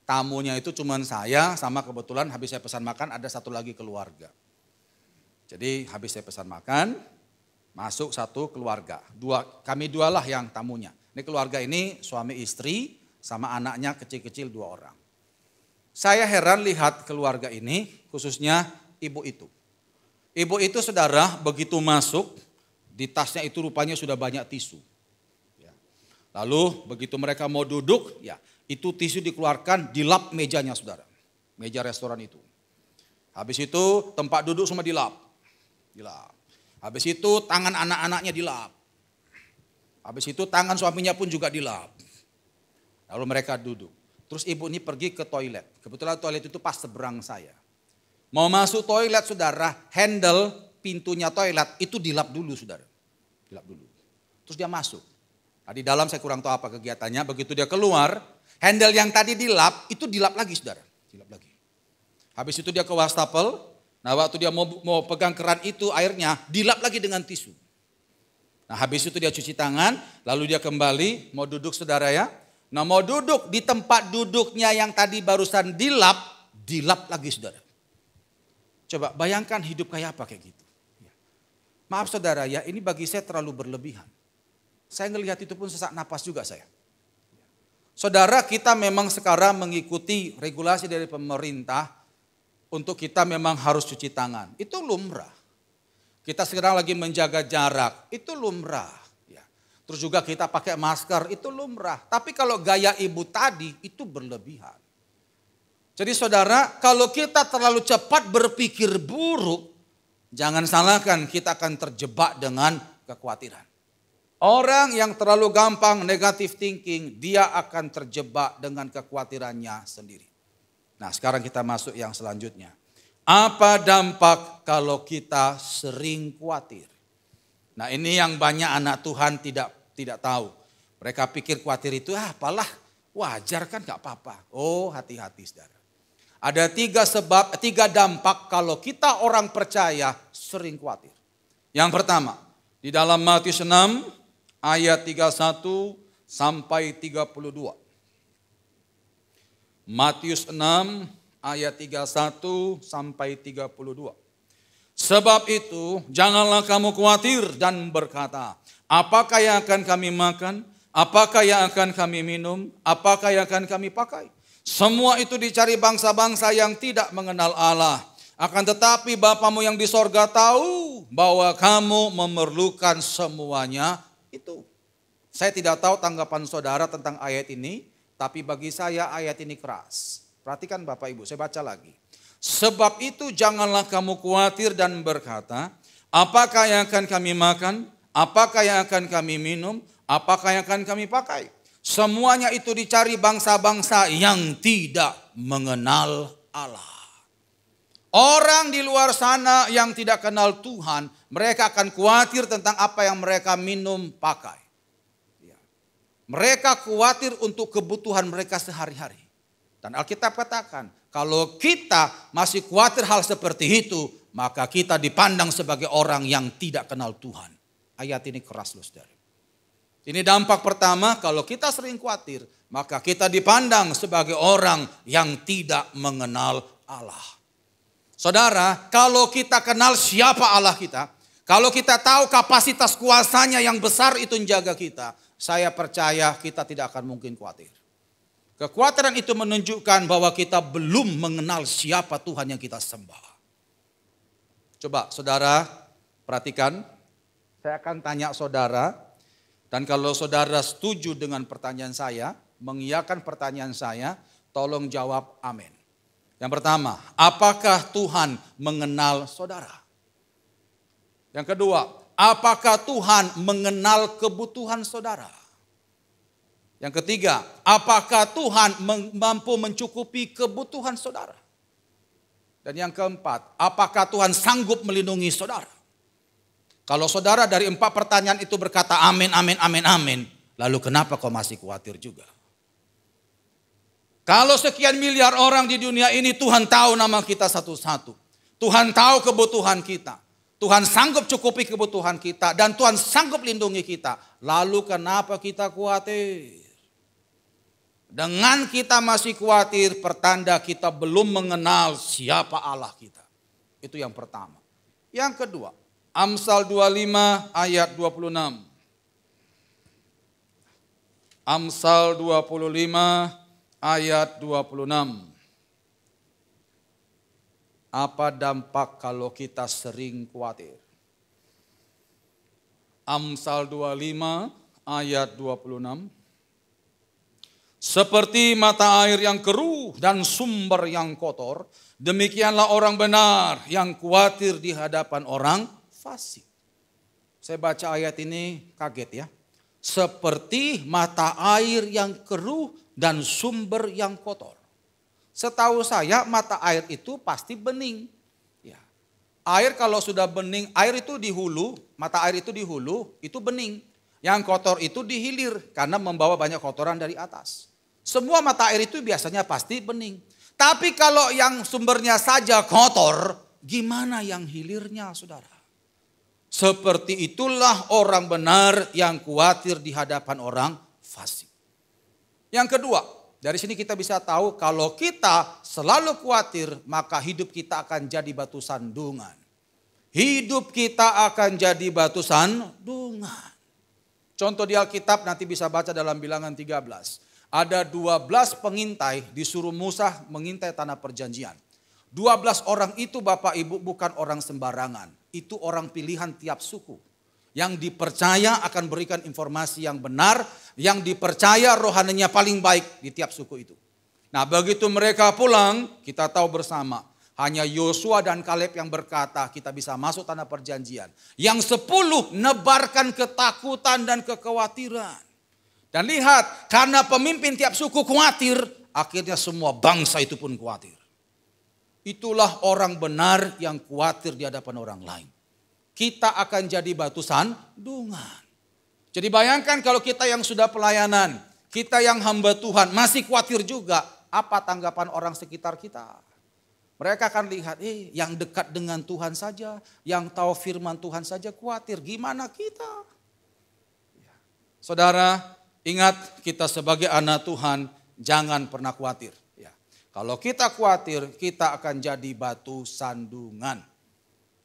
Tamunya itu cuma saya sama kebetulan habis saya pesan makan ada satu lagi keluarga. Jadi habis saya pesan makan masuk satu keluarga. Kami dua lah yang tamunya. Ini keluarga ini suami istri sama anaknya kecil-kecil 2 orang. Saya heran lihat keluarga ini khususnya ibu itu. Ibu itu saudara begitu masuk di tasnya itu rupanya sudah banyak tisu. Lalu begitu mereka mau duduk ya. Itu tisu dikeluarkan, dilap mejanya saudara. Meja restoran itu. Habis itu tempat duduk semua dilap. Habis itu tangan anak-anaknya dilap. Habis itu tangan suaminya pun juga dilap. Lalu mereka duduk. Terus ibu ini pergi ke toilet. Kebetulan toilet itu pas seberang saya. Mau masuk toilet saudara, handle pintunya toilet itu dilap dulu saudara. Dilap dulu. Terus dia masuk. Nah, di dalam saya kurang tahu apa kegiatannya. Begitu dia keluar, handle yang tadi dilap, itu dilap lagi saudara. Dilap lagi. Habis itu dia ke wastafel. Nah waktu dia mau pegang keran itu airnya, dilap lagi dengan tisu. Nah habis itu dia cuci tangan, lalu dia kembali mau duduk saudara ya. Nah mau duduk di tempat duduknya yang tadi barusan dilap lagi saudara. Coba bayangkan hidup kayak apa kayak gitu. Maaf saudara ya, ini bagi saya terlalu berlebihan. Saya ngelihat itu pun sesak napas juga saya. Saudara, kita memang sekarang mengikuti regulasi dari pemerintah untuk kita memang harus cuci tangan. Itu lumrah. Kita sekarang lagi menjaga jarak, itu lumrah. Ya. Terus juga kita pakai masker, itu lumrah. Tapi kalau gaya ibu tadi, itu berlebihan. Jadi saudara, kalau kita terlalu cepat berpikir buruk, jangan salahkan kita akan terjebak dengan kekhawatiran. Orang yang terlalu gampang negative thinking, dia akan terjebak dengan kekhawatirannya sendiri. Nah sekarang kita masuk yang selanjutnya. Apa dampak kalau kita sering khawatir? Nah ini yang banyak anak Tuhan tidak tahu. Mereka pikir khawatir itu apalah, wajar kan gak apa-apa. Oh hati-hati saudara. Ada 3 dampak kalau kita orang percaya sering khawatir. Yang pertama, di dalam Matius 6 ayat 31 sampai 32. Matius 6 ayat 31 sampai 32. Sebab itu janganlah kamu khawatir dan berkata, apakah yang akan kami makan? Apakah yang akan kami minum? Apakah yang akan kami pakai? Semua itu dicari bangsa-bangsa yang tidak mengenal Allah. Akan tetapi Bapamu yang di sorga tahu bahwa kamu memerlukan semuanya itu. Saya tidak tahu tanggapan saudara tentang ayat ini, tapi bagi saya ayat ini keras. Perhatikan Bapak Ibu, saya baca lagi. Sebab itu janganlah kamu khawatir dan berkata, apakah yang akan kami makan? Apakah yang akan kami minum? Apakah yang akan kami pakai? Semuanya itu dicari bangsa-bangsa yang tidak mengenal Allah. Orang di luar sana yang tidak kenal Tuhan, mereka akan khawatir tentang apa yang mereka minum, pakai. Mereka khawatir untuk kebutuhan mereka sehari-hari. Dan Alkitab katakan, kalau kita masih khawatir hal seperti itu, maka kita dipandang sebagai orang yang tidak kenal Tuhan. Ayat ini keras loh saudara. Ini dampak pertama, kalau kita sering khawatir, maka kita dipandang sebagai orang yang tidak mengenal Allah. Saudara, kalau kita kenal siapa Allah kita, kalau kita tahu kapasitas kuasanya yang besar itu menjaga kita, saya percaya kita tidak akan mungkin khawatir. Kekhawatiran itu menunjukkan bahwa kita belum mengenal siapa Tuhan yang kita sembah. Coba saudara perhatikan, saya akan tanya saudara, dan kalau saudara setuju dengan pertanyaan saya, mengiyakan pertanyaan saya, tolong jawab amin. Yang pertama, apakah Tuhan mengenal saudara? Yang kedua, apakah Tuhan mengenal kebutuhan saudara? Yang ketiga, apakah Tuhan mampu mencukupi kebutuhan saudara? Dan yang keempat, apakah Tuhan sanggup melindungi saudara? Kalau saudara dari 4 pertanyaan itu berkata amin, amin, amin, amin, lalu kenapa kau masih khawatir juga? Kalau sekian miliar orang di dunia ini, Tuhan tahu nama kita satu-satu. Tuhan tahu kebutuhan kita. Tuhan sanggup cukupi kebutuhan kita dan Tuhan sanggup lindungi kita. Lalu kenapa kita khawatir? Dengan kita masih khawatir, pertanda kita belum mengenal siapa Allah kita. Itu yang pertama. Yang kedua, Amsal 25 ayat 26. Amsal 25 ayat 26. Apa dampak kalau kita sering khawatir? Amsal 25 ayat 26. Seperti mata air yang keruh dan sumber yang kotor, demikianlah orang benar yang khawatir di hadapan orang fasik. Saya baca ayat ini kaget ya. Seperti mata air yang keruh dan sumber yang kotor. Setahu saya mata air itu pasti bening. Ya. Air kalau sudah bening, air itu di hulu, mata air itu di hulu, itu bening. Yang kotor itu di hilir karena membawa banyak kotoran dari atas. Semua mata air itu biasanya pasti bening. Tapi kalau yang sumbernya saja kotor, gimana yang hilirnya saudara? Seperti itulah orang benar yang khawatir di hadapan orang fasik. Yang kedua, dari sini kita bisa tahu kalau kita selalu khawatir, maka hidup kita akan jadi batu sandungan. Hidup kita akan jadi batu sandungan. Contoh di Alkitab nanti bisa baca dalam Bilangan 13. Ada 12 pengintai disuruh Musa mengintai tanah perjanjian. 12 orang itu Bapak Ibu bukan orang sembarangan. Itu orang pilihan tiap suku. Yang dipercaya akan berikan informasi yang benar. Yang dipercaya rohaninya paling baik di tiap suku itu. Nah begitu mereka pulang, kita tahu bersama. Hanya Yosua dan Kaleb yang berkata kita bisa masuk tanah perjanjian. Yang 10 nebarkan ketakutan dan kekhawatiran. Dan lihat, karena pemimpin tiap suku khawatir, akhirnya semua bangsa itu pun khawatir. Itulah orang benar yang khawatir di hadapan orang lain. Kita akan jadi batu sandungan. Jadi bayangkan kalau kita yang sudah pelayanan, kita yang hamba Tuhan masih khawatir juga, apa tanggapan orang sekitar kita? Mereka akan lihat, yang dekat dengan Tuhan saja, yang tahu firman Tuhan saja khawatir. Gimana kita? Saudara, ingat kita sebagai anak Tuhan, jangan pernah khawatir. Kalau kita khawatir, kita akan jadi batu sandungan.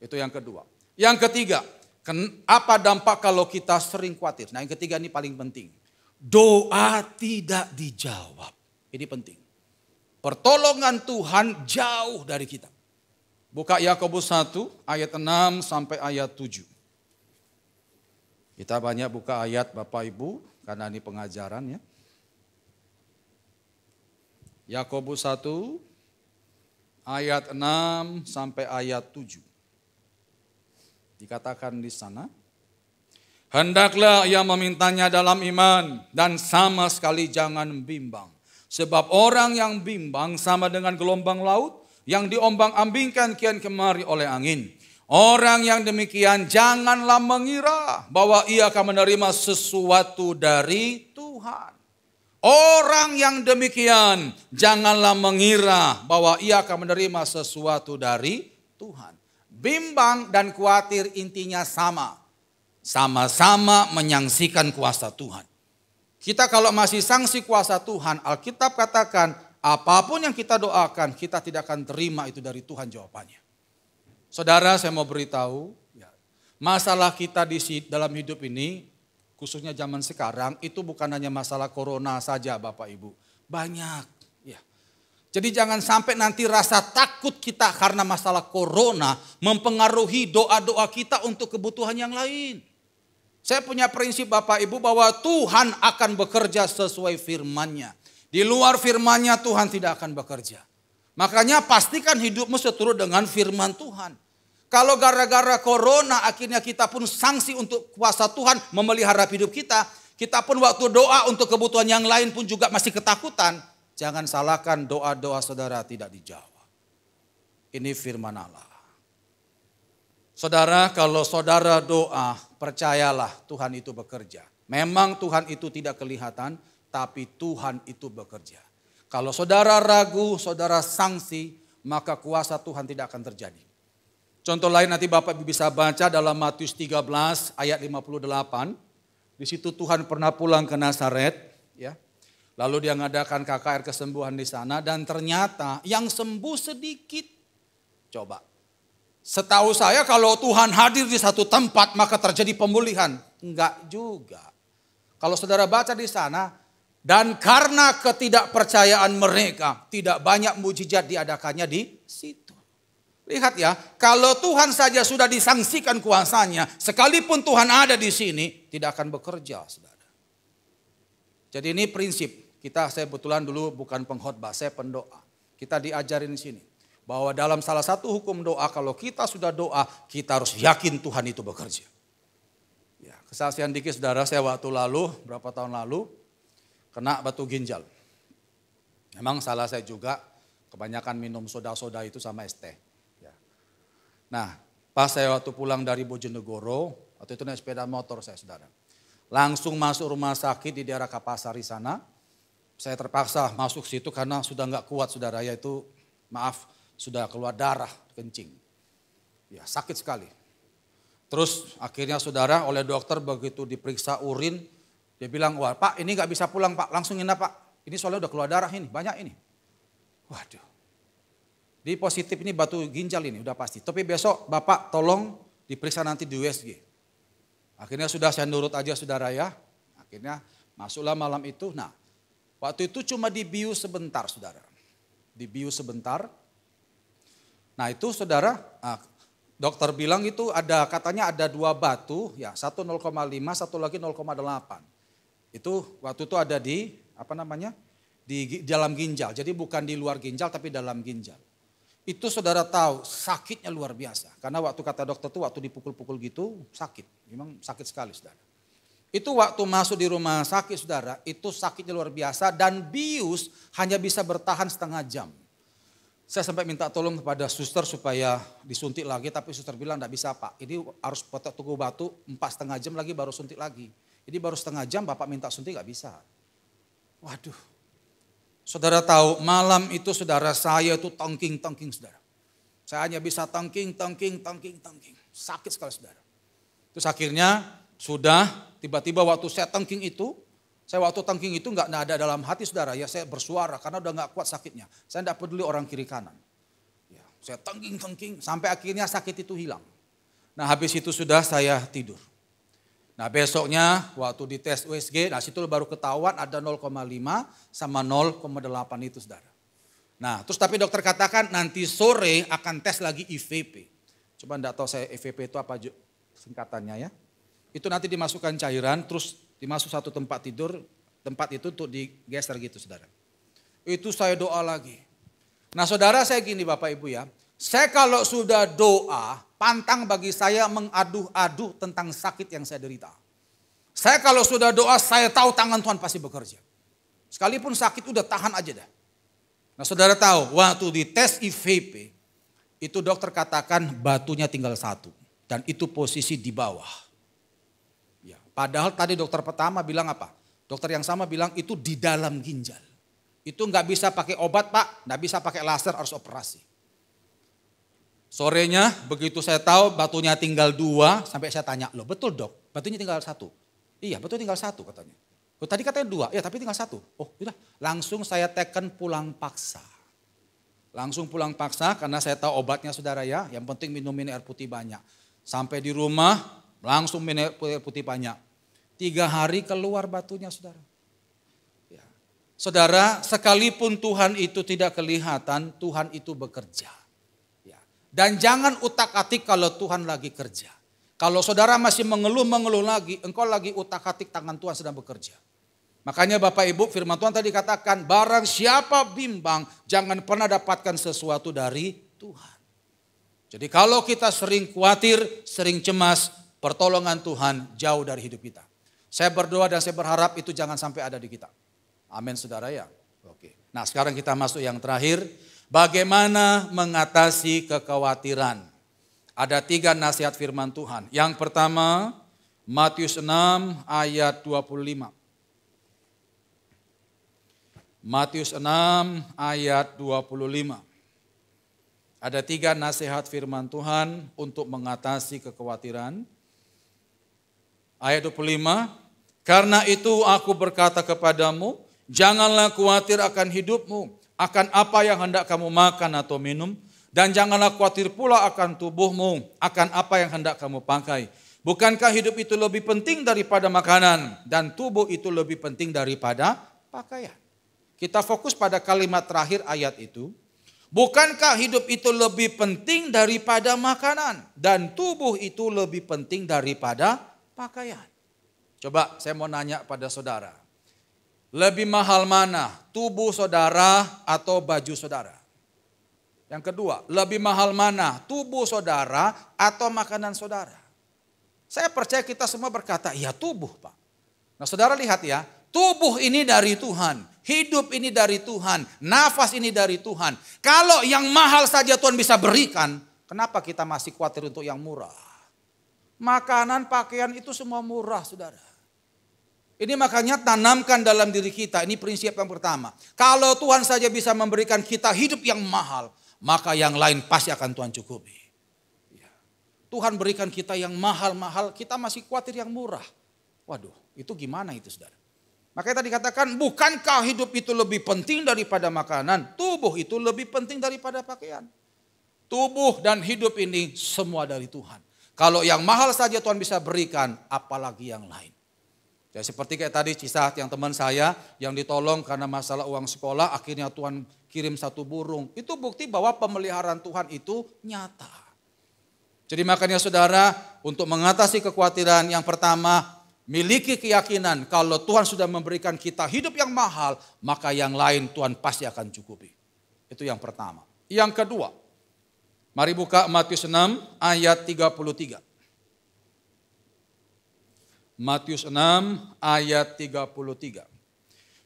Itu yang kedua. Yang ketiga, apa dampak kalau kita sering khawatir? Nah yang ketiga ini paling penting. Doa tidak dijawab. Ini penting. Pertolongan Tuhan jauh dari kita. Buka Yakobus 1 ayat 6 sampai ayat 7. Kita banyak buka ayat Bapak Ibu karena ini pengajaran ya. Yakobus 1 ayat 6 sampai ayat 7. Dikatakan di sana. Hendaklah ia memintanya dalam iman dan sama sekali jangan bimbang. Sebab orang yang bimbang sama dengan gelombang laut yang diombang-ambingkan kian kemari oleh angin. Orang yang demikian janganlah mengira bahwa ia akan menerima sesuatu dari Tuhan. Orang yang demikian janganlah mengira bahwa ia akan menerima sesuatu dari Tuhan. Bimbang dan khawatir intinya sama. Sama-sama menyaksikan kuasa Tuhan. Kita kalau masih sanksi kuasa Tuhan, Alkitab katakan apapun yang kita doakan, kita tidak akan terima itu dari Tuhan jawabannya. Saudara, saya mau beritahu, masalah kita dalam hidup ini, khususnya zaman sekarang, itu bukan hanya masalah corona saja Bapak Ibu. Banyak. Jadi jangan sampai nanti rasa takut kita karena masalah corona mempengaruhi doa-doa kita untuk kebutuhan yang lain. Saya punya prinsip Bapak Ibu bahwa Tuhan akan bekerja sesuai firman-Nya. Di luar firman-Nya Tuhan tidak akan bekerja. Makanya pastikan hidupmu seturut dengan firman Tuhan. Kalau gara-gara corona akhirnya kita pun sanksi untuk kuasa Tuhan memelihara hidup kita. Kita pun waktu doa untuk kebutuhan yang lain pun juga masih ketakutan. Jangan salahkan doa-doa saudara tidak dijawab. Ini firman Allah. Saudara, kalau saudara doa, percayalah Tuhan itu bekerja. Memang Tuhan itu tidak kelihatan, tapi Tuhan itu bekerja. Kalau saudara ragu, saudara sanksi, maka kuasa Tuhan tidak akan terjadi. Contoh lain nanti Bapak bisa baca dalam Matius 13 ayat 58. Di situ Tuhan pernah pulang ke Nazaret, ya. Lalu dia mengadakan KKR kesembuhan di sana dan ternyata yang sembuh sedikit. Coba. Setahu saya kalau Tuhan hadir di satu tempat maka terjadi pemulihan. Enggak juga. Kalau saudara baca di sana, dan karena ketidakpercayaan mereka tidak banyak mujizat diadakannya di situ. Lihat ya, kalau Tuhan saja sudah disangsikan kuasanya, sekalipun Tuhan ada di sini tidak akan bekerja, saudara. Jadi ini prinsip. Saya kebetulan dulu bukan pengkhotbah, saya pendoa. Kita diajarin di sini. Bahwa dalam salah satu hukum doa, kalau kita sudah doa, kita harus yakin Tuhan itu bekerja. Ya, kesaksian dikit saudara, saya waktu lalu, berapa tahun lalu, kena batu ginjal. Memang salah saya juga, kebanyakan minum soda-soda itu sama es teh. Ya. Nah, pas saya waktu pulang dari Bojonegoro, waktu itu naik sepeda motor saya saudara. Langsung masuk rumah sakit di daerah Kapasari sana. Saya terpaksa masuk situ karena sudah nggak kuat saudara, yaitu sudah keluar darah, kencing. Ya, sakit sekali. Terus akhirnya saudara oleh dokter begitu diperiksa urin, dia bilang, wah Pak ini gak bisa pulang Pak, langsung nginap Pak. Ini soalnya udah keluar darah ini, banyak ini. Waduh. Di positif ini batu ginjal ini udah pasti. Tapi besok Bapak tolong diperiksa nanti di USG. Akhirnya sudah saya nurut aja saudara ya. Akhirnya masuklah malam itu. Nah waktu itu cuma dibius sebentar saudara. Dibius sebentar. Nah itu saudara, dokter bilang itu ada katanya ada 2 batu. Ya, satu 0,5, satu lagi 0,8. Itu waktu itu ada di di dalam ginjal. Jadi bukan di luar ginjal tapi dalam ginjal. Itu saudara tahu sakitnya luar biasa. Karena waktu kata dokter tuh waktu dipukul-pukul gitu sakit. Memang sakit sekali saudara. Itu waktu masuk di rumah sakit saudara itu sakitnya luar biasa dan bius hanya bisa bertahan setengah jam. Saya sampai minta tolong kepada suster supaya disuntik lagi tapi suster bilang enggak bisa Pak. Ini harus tunggu batu 4,5 jam lagi baru suntik lagi. Jadi baru setengah jam Bapak minta suntik enggak bisa. Waduh. Saudara tahu malam itu saudara saya itu tangking saudara. Saya hanya bisa tangking. Sakit sekali saudara. Terus akhirnya sudah tiba-tiba waktu saya tangking itu enggak ada dalam hati saudara ya saya bersuara karena udah enggak kuat sakitnya. Saya enggak peduli orang kiri kanan. Ya, saya tangking sampai akhirnya sakit itu hilang. Nah habis itu sudah saya tidur. Nah besoknya waktu dites USG, nah situ baru ketahuan ada 0,5 sama 0,8 itu saudara. Nah terus tapi dokter katakan nanti sore akan tes lagi IVP. Coba enggak tahu saya IVP itu apa singkatannya ya. Itu nanti dimasukkan cairan terus dimasuk satu tempat tidur, tempat itu untuk digeser gitu saudara. Itu saya doa lagi. Nah saudara saya gini Bapak Ibu ya. Saya kalau sudah doa, pantang bagi saya mengadu-adu tentang sakit yang saya derita. Saya kalau sudah doa, saya tahu tangan Tuhan pasti bekerja. Sekalipun sakit udah tahan aja dah. Nah saudara tahu, waktu di tes IVP, itu dokter katakan batunya tinggal 1. Dan itu posisi di bawah. Ya, padahal tadi dokter pertama bilang apa? Dokter yang sama bilang itu di dalam ginjal. Itu nggak bisa pakai obat Pak, nggak bisa pakai laser, harus operasi. Sorenya begitu saya tahu batunya tinggal 2 sampai saya tanya, loh betul dok batunya tinggal 1? Iya betul tinggal 1 katanya. Oh, tadi katanya 2, ya tapi tinggal 1. Oh udah langsung saya teken pulang paksa. Langsung pulang paksa karena saya tahu obatnya saudara ya. Yang penting minumin air putih banyak. Sampai di rumah langsung minum air putih banyak. 3 hari keluar batunya saudara. Ya. Saudara sekalipun Tuhan itu tidak kelihatan Tuhan itu bekerja. Dan jangan utak-atik kalau Tuhan lagi kerja. Kalau saudara masih mengeluh lagi, engkau lagi utak-atik tangan Tuhan sedang bekerja. Makanya Bapak Ibu firman Tuhan tadi katakan, barang siapa bimbang jangan pernah dapatkan sesuatu dari Tuhan. Jadi kalau kita sering khawatir, sering cemas, pertolongan Tuhan jauh dari hidup kita. Saya berdoa dan saya berharap itu jangan sampai ada di kita. Amin saudara ya. Oke. Nah sekarang kita masuk yang terakhir. Bagaimana mengatasi kekhawatiran? Ada 3 nasihat firman Tuhan. Yang pertama, Matius 6 ayat 25. Matius 6 ayat 25. Ada 3 nasihat firman Tuhan untuk mengatasi kekhawatiran. Ayat 25, karena itu aku berkata kepadamu, janganlah khawatir akan hidupmu, akan apa yang hendak kamu makan atau minum, dan janganlah khawatir pula akan tubuhmu, akan apa yang hendak kamu pakai. Bukankah hidup itu lebih penting daripada makanan, dan tubuh itu lebih penting daripada pakaian? Kita fokus pada kalimat terakhir ayat itu. Bukankah hidup itu lebih penting daripada makanan, dan tubuh itu lebih penting daripada pakaian? Coba saya mau nanya pada saudara. Lebih mahal mana, tubuh saudara atau baju saudara? Yang kedua, lebih mahal mana, tubuh saudara atau makanan saudara? Saya percaya kita semua berkata, ya tubuh Pak. Nah saudara lihat ya, tubuh ini dari Tuhan, hidup ini dari Tuhan, nafas ini dari Tuhan. Kalau yang mahal saja Tuhan bisa berikan, kenapa kita masih khawatir untuk yang murah? Makanan, pakaian itu semua murah saudara. Ini makanya tanamkan dalam diri kita, ini prinsip yang pertama. Kalau Tuhan saja bisa memberikan kita hidup yang mahal, maka yang lain pasti akan Tuhan cukupi. Ya. Tuhan berikan kita yang mahal-mahal, kita masih khawatir yang murah. Waduh, itu gimana itu saudara? Makanya tadi katakan, bukankah hidup itu lebih penting daripada makanan? Tubuh itu lebih penting daripada pakaian. Tubuh dan hidup ini semua dari Tuhan. Kalau yang mahal saja Tuhan bisa berikan, apalagi yang lain. Ya, seperti kayak tadi kisah yang teman saya yang ditolong karena masalah uang sekolah, akhirnya Tuhan kirim 1 burung. Itu bukti bahwa pemeliharaan Tuhan itu nyata. Jadi makanya saudara, untuk mengatasi kekhawatiran yang pertama, miliki keyakinan kalau Tuhan sudah memberikan kita hidup yang mahal, maka yang lain Tuhan pasti akan cukupi. Itu yang pertama. Yang kedua, mari buka Matius 6 ayat 33. Matius 6 ayat 33.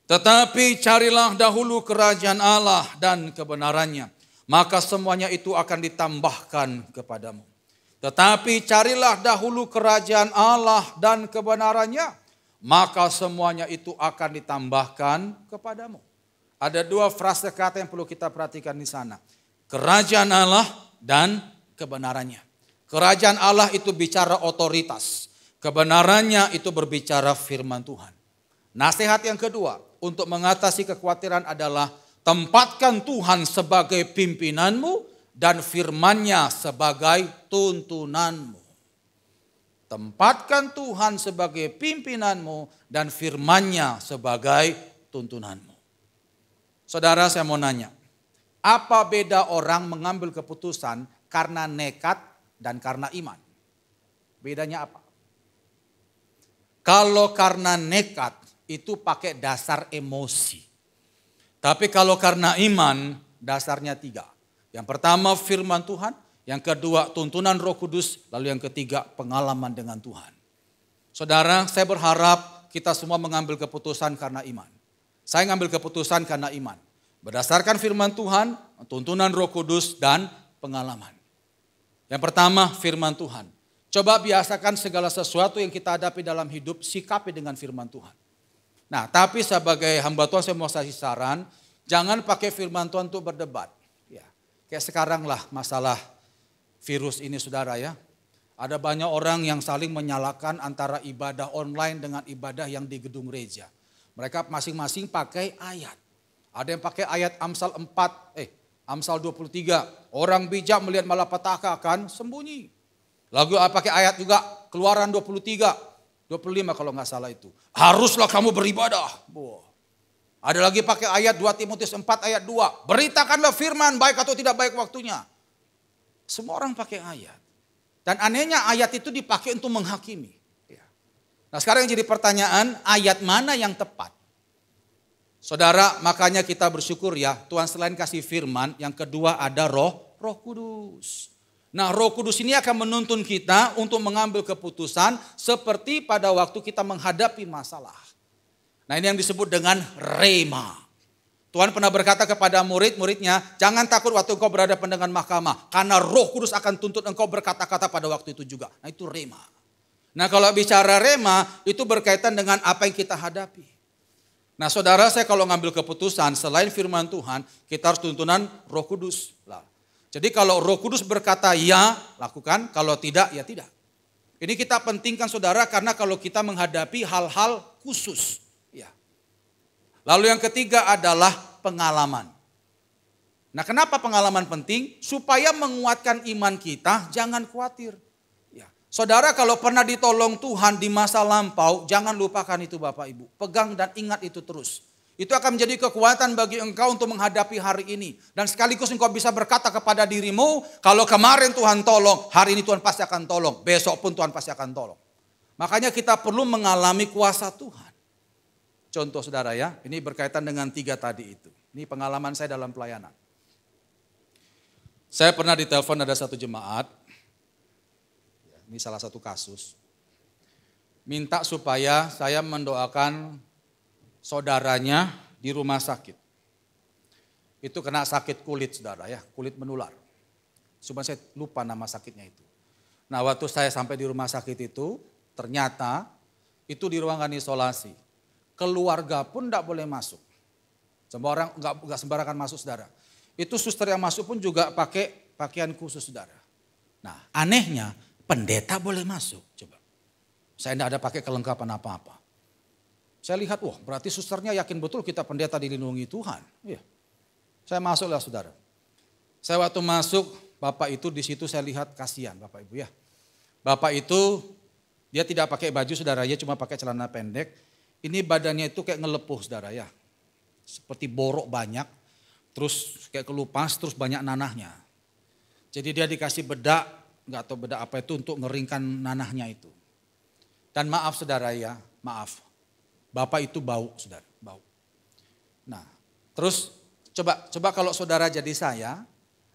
Tetapi carilah dahulu kerajaan Allah dan kebenarannya, maka semuanya itu akan ditambahkan kepadamu. Tetapi carilah dahulu kerajaan Allah dan kebenarannya, maka semuanya itu akan ditambahkan kepadamu. Ada 2 frase kata yang perlu kita perhatikan di sana. Kerajaan Allah dan kebenarannya. Kerajaan Allah itu bicara otoritas. Kebenarannya itu berbicara firman Tuhan. Nasihat yang kedua untuk mengatasi kekhawatiran adalah tempatkan Tuhan sebagai pimpinanmu dan firman-Nya sebagai tuntunanmu. Tempatkan Tuhan sebagai pimpinanmu dan firman-Nya sebagai tuntunanmu. Saudara, saya mau nanya, apa beda orang mengambil keputusan karena nekat dan karena iman? Bedanya apa? Kalau karena nekat itu pakai dasar emosi. Tapi kalau karena iman dasarnya 3. Yang pertama firman Tuhan, yang kedua tuntunan Roh Kudus, lalu yang ketiga pengalaman dengan Tuhan. Saudara, saya berharap kita semua mengambil keputusan karena iman. Saya ngambil keputusan karena iman. Berdasarkan firman Tuhan, tuntunan Roh Kudus dan pengalaman. Yang pertama firman Tuhan. Coba biasakan segala sesuatu yang kita hadapi dalam hidup, sikapi dengan firman Tuhan. Nah, tapi sebagai hamba Tuhan saya mau kasih saran, jangan pakai firman Tuhan untuk berdebat. Ya, kayak sekarang lah masalah virus ini saudara ya. Ada banyak orang yang saling menyalahkan antara ibadah online dengan ibadah yang di gedung gereja. Mereka masing-masing pakai ayat. Ada yang pakai ayat Amsal 23. Orang bijak melihat malapetaka akan sembunyi. Lalu pakai ayat juga Keluaran 23, 25 kalau nggak salah itu. Haruslah kamu beribadah. Ada lagi pakai ayat 2 Timotius 4 ayat 2. Beritakanlah firman baik atau tidak baik waktunya. Semua orang pakai ayat. Dan anehnya ayat itu dipakai untuk menghakimi. Nah sekarang yang jadi pertanyaan, ayat mana yang tepat? Saudara, makanya kita bersyukur ya, Tuhan selain kasih firman, yang kedua ada Roh Kudus. Nah Roh Kudus ini akan menuntun kita untuk mengambil keputusan seperti pada waktu kita menghadapi masalah. Nah ini yang disebut dengan rema. Tuhan pernah berkata kepada murid-muridnya, jangan takut waktu engkau berhadapan dengan mahkamah. Karena Roh Kudus akan tuntut engkau berkata-kata pada waktu itu juga. Nah itu rema. Nah kalau bicara rema itu berkaitan dengan apa yang kita hadapi. Nah saudara, saya kalau ngambil keputusan selain firman Tuhan, kita harus tuntunan Roh Kudus. Jadi kalau Roh Kudus berkata ya, lakukan. Kalau tidak, ya tidak. Ini kita pentingkan saudara karena kalau kita menghadapi hal-hal khusus. Ya. Lalu yang ketiga adalah pengalaman. Nah kenapa pengalaman penting? Supaya menguatkan iman kita, jangan khawatir. Ya. Saudara kalau pernah ditolong Tuhan di masa lampau, jangan lupakan itu Bapak Ibu. Pegang dan ingat itu terus. Itu akan menjadi kekuatan bagi engkau untuk menghadapi hari ini. Dan sekaligus engkau bisa berkata kepada dirimu, kalau kemarin Tuhan tolong, hari ini Tuhan pasti akan tolong. Besok pun Tuhan pasti akan tolong. Makanya kita perlu mengalami kuasa Tuhan. Contoh saudara ya, ini berkaitan dengan 3 tadi itu. Ini pengalaman saya dalam pelayanan. Saya pernah ditelepon ada satu jemaat, ini salah satu kasus. Minta supaya saya mendoakan saudaranya di rumah sakit. Itu kena sakit kulit saudara ya, kulit menular. Cuma saya lupa nama sakitnya itu. Nah waktu saya sampai di rumah sakit itu, ternyata itu di ruangan isolasi. Keluarga pun tidak boleh masuk. Semua orang enggak sembarangan masuk saudara. Itu suster yang masuk pun juga pakai pakaian khusus saudara. Nah anehnya pendeta boleh masuk. Coba. Saya tidak ada pakai kelengkapan apa-apa. Saya lihat, wah berarti susternya yakin betul kita pendeta dilindungi Tuhan. Iya. Saya masuklah saudara. Saya waktu masuk, Bapak itu di situ saya lihat kasihan Bapak Ibu ya. Bapak itu dia tidak pakai baju saudara ya, cuma pakai celana pendek. Ini badannya itu kayak ngelepuh saudara ya. Seperti borok banyak, terus kayak kelupas, terus banyak nanahnya. Jadi dia dikasih bedak, nggak tahu bedak apa itu untuk ngeringkan nanahnya itu. Dan maaf saudara ya, maaf. Bapak itu bau saudara, bau. Nah terus coba kalau saudara jadi saya,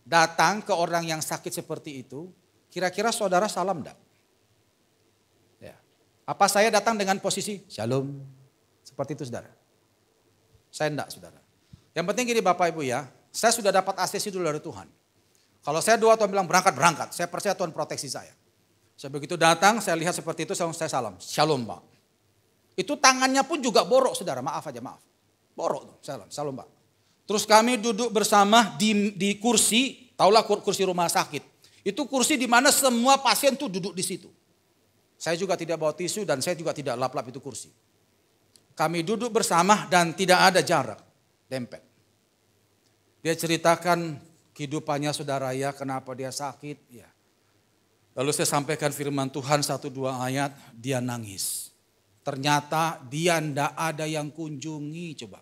datang ke orang yang sakit seperti itu, kira-kira saudara salam enggak? Ya. Apa saya datang dengan posisi shalom? Seperti itu saudara? Saya enggak saudara. Yang penting gini Bapak Ibu ya, saya sudah dapat ACC dulu dari Tuhan. Kalau saya doa Tuhan bilang berangkat, saya percaya Tuhan proteksi saya. Saya begitu datang, saya lihat seperti itu, saya salam, shalom Pak. Itu tangannya pun juga borok saudara, maaf aja maaf. Borok, shalom Pak. Terus kami duduk bersama di kursi, taulah kursi rumah sakit. Itu kursi di mana semua pasien tuh duduk di situ. Saya juga tidak bawa tisu dan saya juga tidak lap-lap itu kursi. Kami duduk bersama dan tidak ada jarak, dempet. Dia ceritakan kehidupannya saudara ya, kenapa dia sakit. Ya. Lalu saya sampaikan firman Tuhan 1-2 ayat, dia nangis. Ternyata dia ndak ada yang kunjungi coba.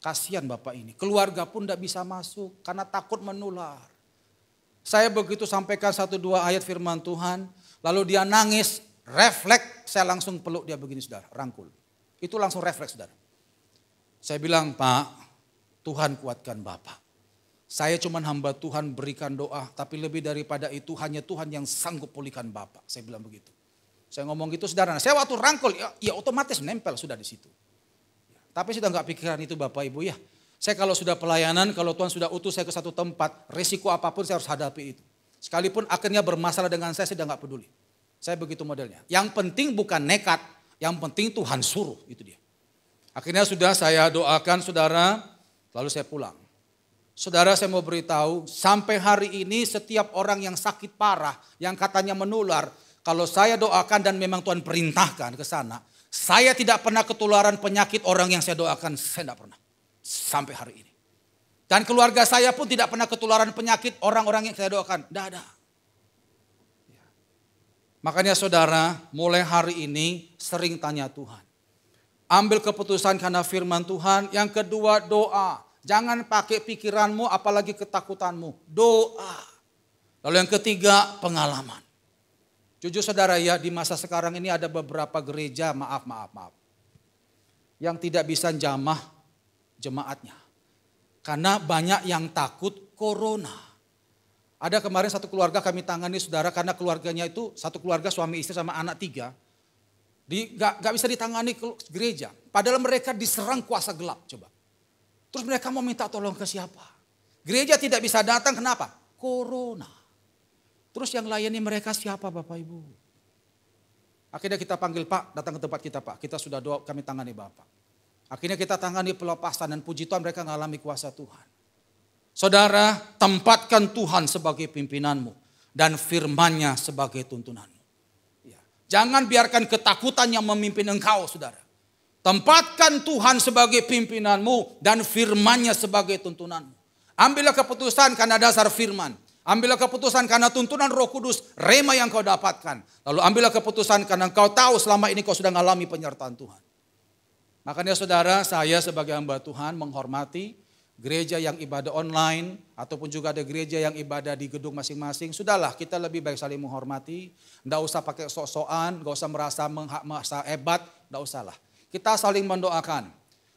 Kasihan Bapak ini, keluarga pun tidak bisa masuk karena takut menular. Saya begitu sampaikan 1-2 ayat firman Tuhan, lalu dia nangis, refleks, saya langsung peluk dia begini saudara, rangkul. Itu langsung refleks saudara. Saya bilang, Pak, Tuhan kuatkan Bapak. Saya cuma hamba Tuhan berikan doa, tapi lebih daripada itu hanya Tuhan yang sanggup pulihkan Bapak. Saya bilang begitu. Saya ngomong gitu saudara, saya waktu rangkul, ya otomatis nempel sudah di situ. Tapi sudah nggak pikiran itu Bapak Ibu ya. Saya kalau sudah pelayanan, kalau Tuhan sudah utus saya ke satu tempat, resiko apapun saya harus hadapi itu. Sekalipun akhirnya bermasalah dengan saya sudah nggak peduli. Saya begitu modelnya. Yang penting bukan nekat, yang penting Tuhan suruh, itu dia. Akhirnya sudah saya doakan saudara, lalu saya pulang. Saudara saya mau beritahu, sampai hari ini setiap orang yang sakit parah, yang katanya menular, kalau saya doakan dan memang Tuhan perintahkan ke sana, saya tidak pernah ketularan penyakit orang yang saya doakan, saya tidak pernah. Sampai hari ini. Dan keluarga saya pun tidak pernah ketularan penyakit orang-orang yang saya doakan, tidak ada. Makanya saudara, mulai hari ini sering tanya Tuhan. Ambil keputusan karena firman Tuhan. Yang kedua doa. Jangan pakai pikiranmu apalagi ketakutanmu. Doa. Lalu yang ketiga pengalaman. Jujur saudara ya, di masa sekarang ini ada beberapa gereja, maaf. Yang tidak bisa jamah jemaatnya. Karena banyak yang takut corona. Ada kemarin satu keluarga kami tangani saudara, karena keluarganya itu satu keluarga suami istri sama anak 3. Gak bisa ditangani ke gereja. Padahal mereka diserang kuasa gelap coba. Terus mereka mau minta tolong ke siapa? Gereja tidak bisa datang, kenapa? Corona. Terus yang layani mereka siapa Bapak Ibu? Akhirnya kita panggil Pak, datang ke tempat kita Pak. Kita sudah doa, kami tangani Bapak. Akhirnya kita tangani pelepasan dan puji Tuhan mereka mengalami kuasa Tuhan. Saudara, tempatkan Tuhan sebagai pimpinanmu. Dan firman-Nya sebagai tuntunanmu. Ya. Jangan biarkan ketakutan yang memimpin engkau saudara. Tempatkan Tuhan sebagai pimpinanmu dan firman-Nya sebagai tuntunanmu. Ambillah keputusan karena dasar firman. Ambillah keputusan karena tuntunan Roh Kudus, rema yang kau dapatkan. Lalu ambillah keputusan karena kau tahu selama ini kau sudah mengalami penyertaan Tuhan. Makanya saudara, saya sebagai hamba Tuhan menghormati gereja yang ibadah online ataupun juga ada gereja yang ibadah di gedung masing-masing. Sudahlah, kita lebih baik saling menghormati. Tidak usah pakai sok-sokan, tidak usah merasa hebat, tidak usahlah. Kita saling mendoakan.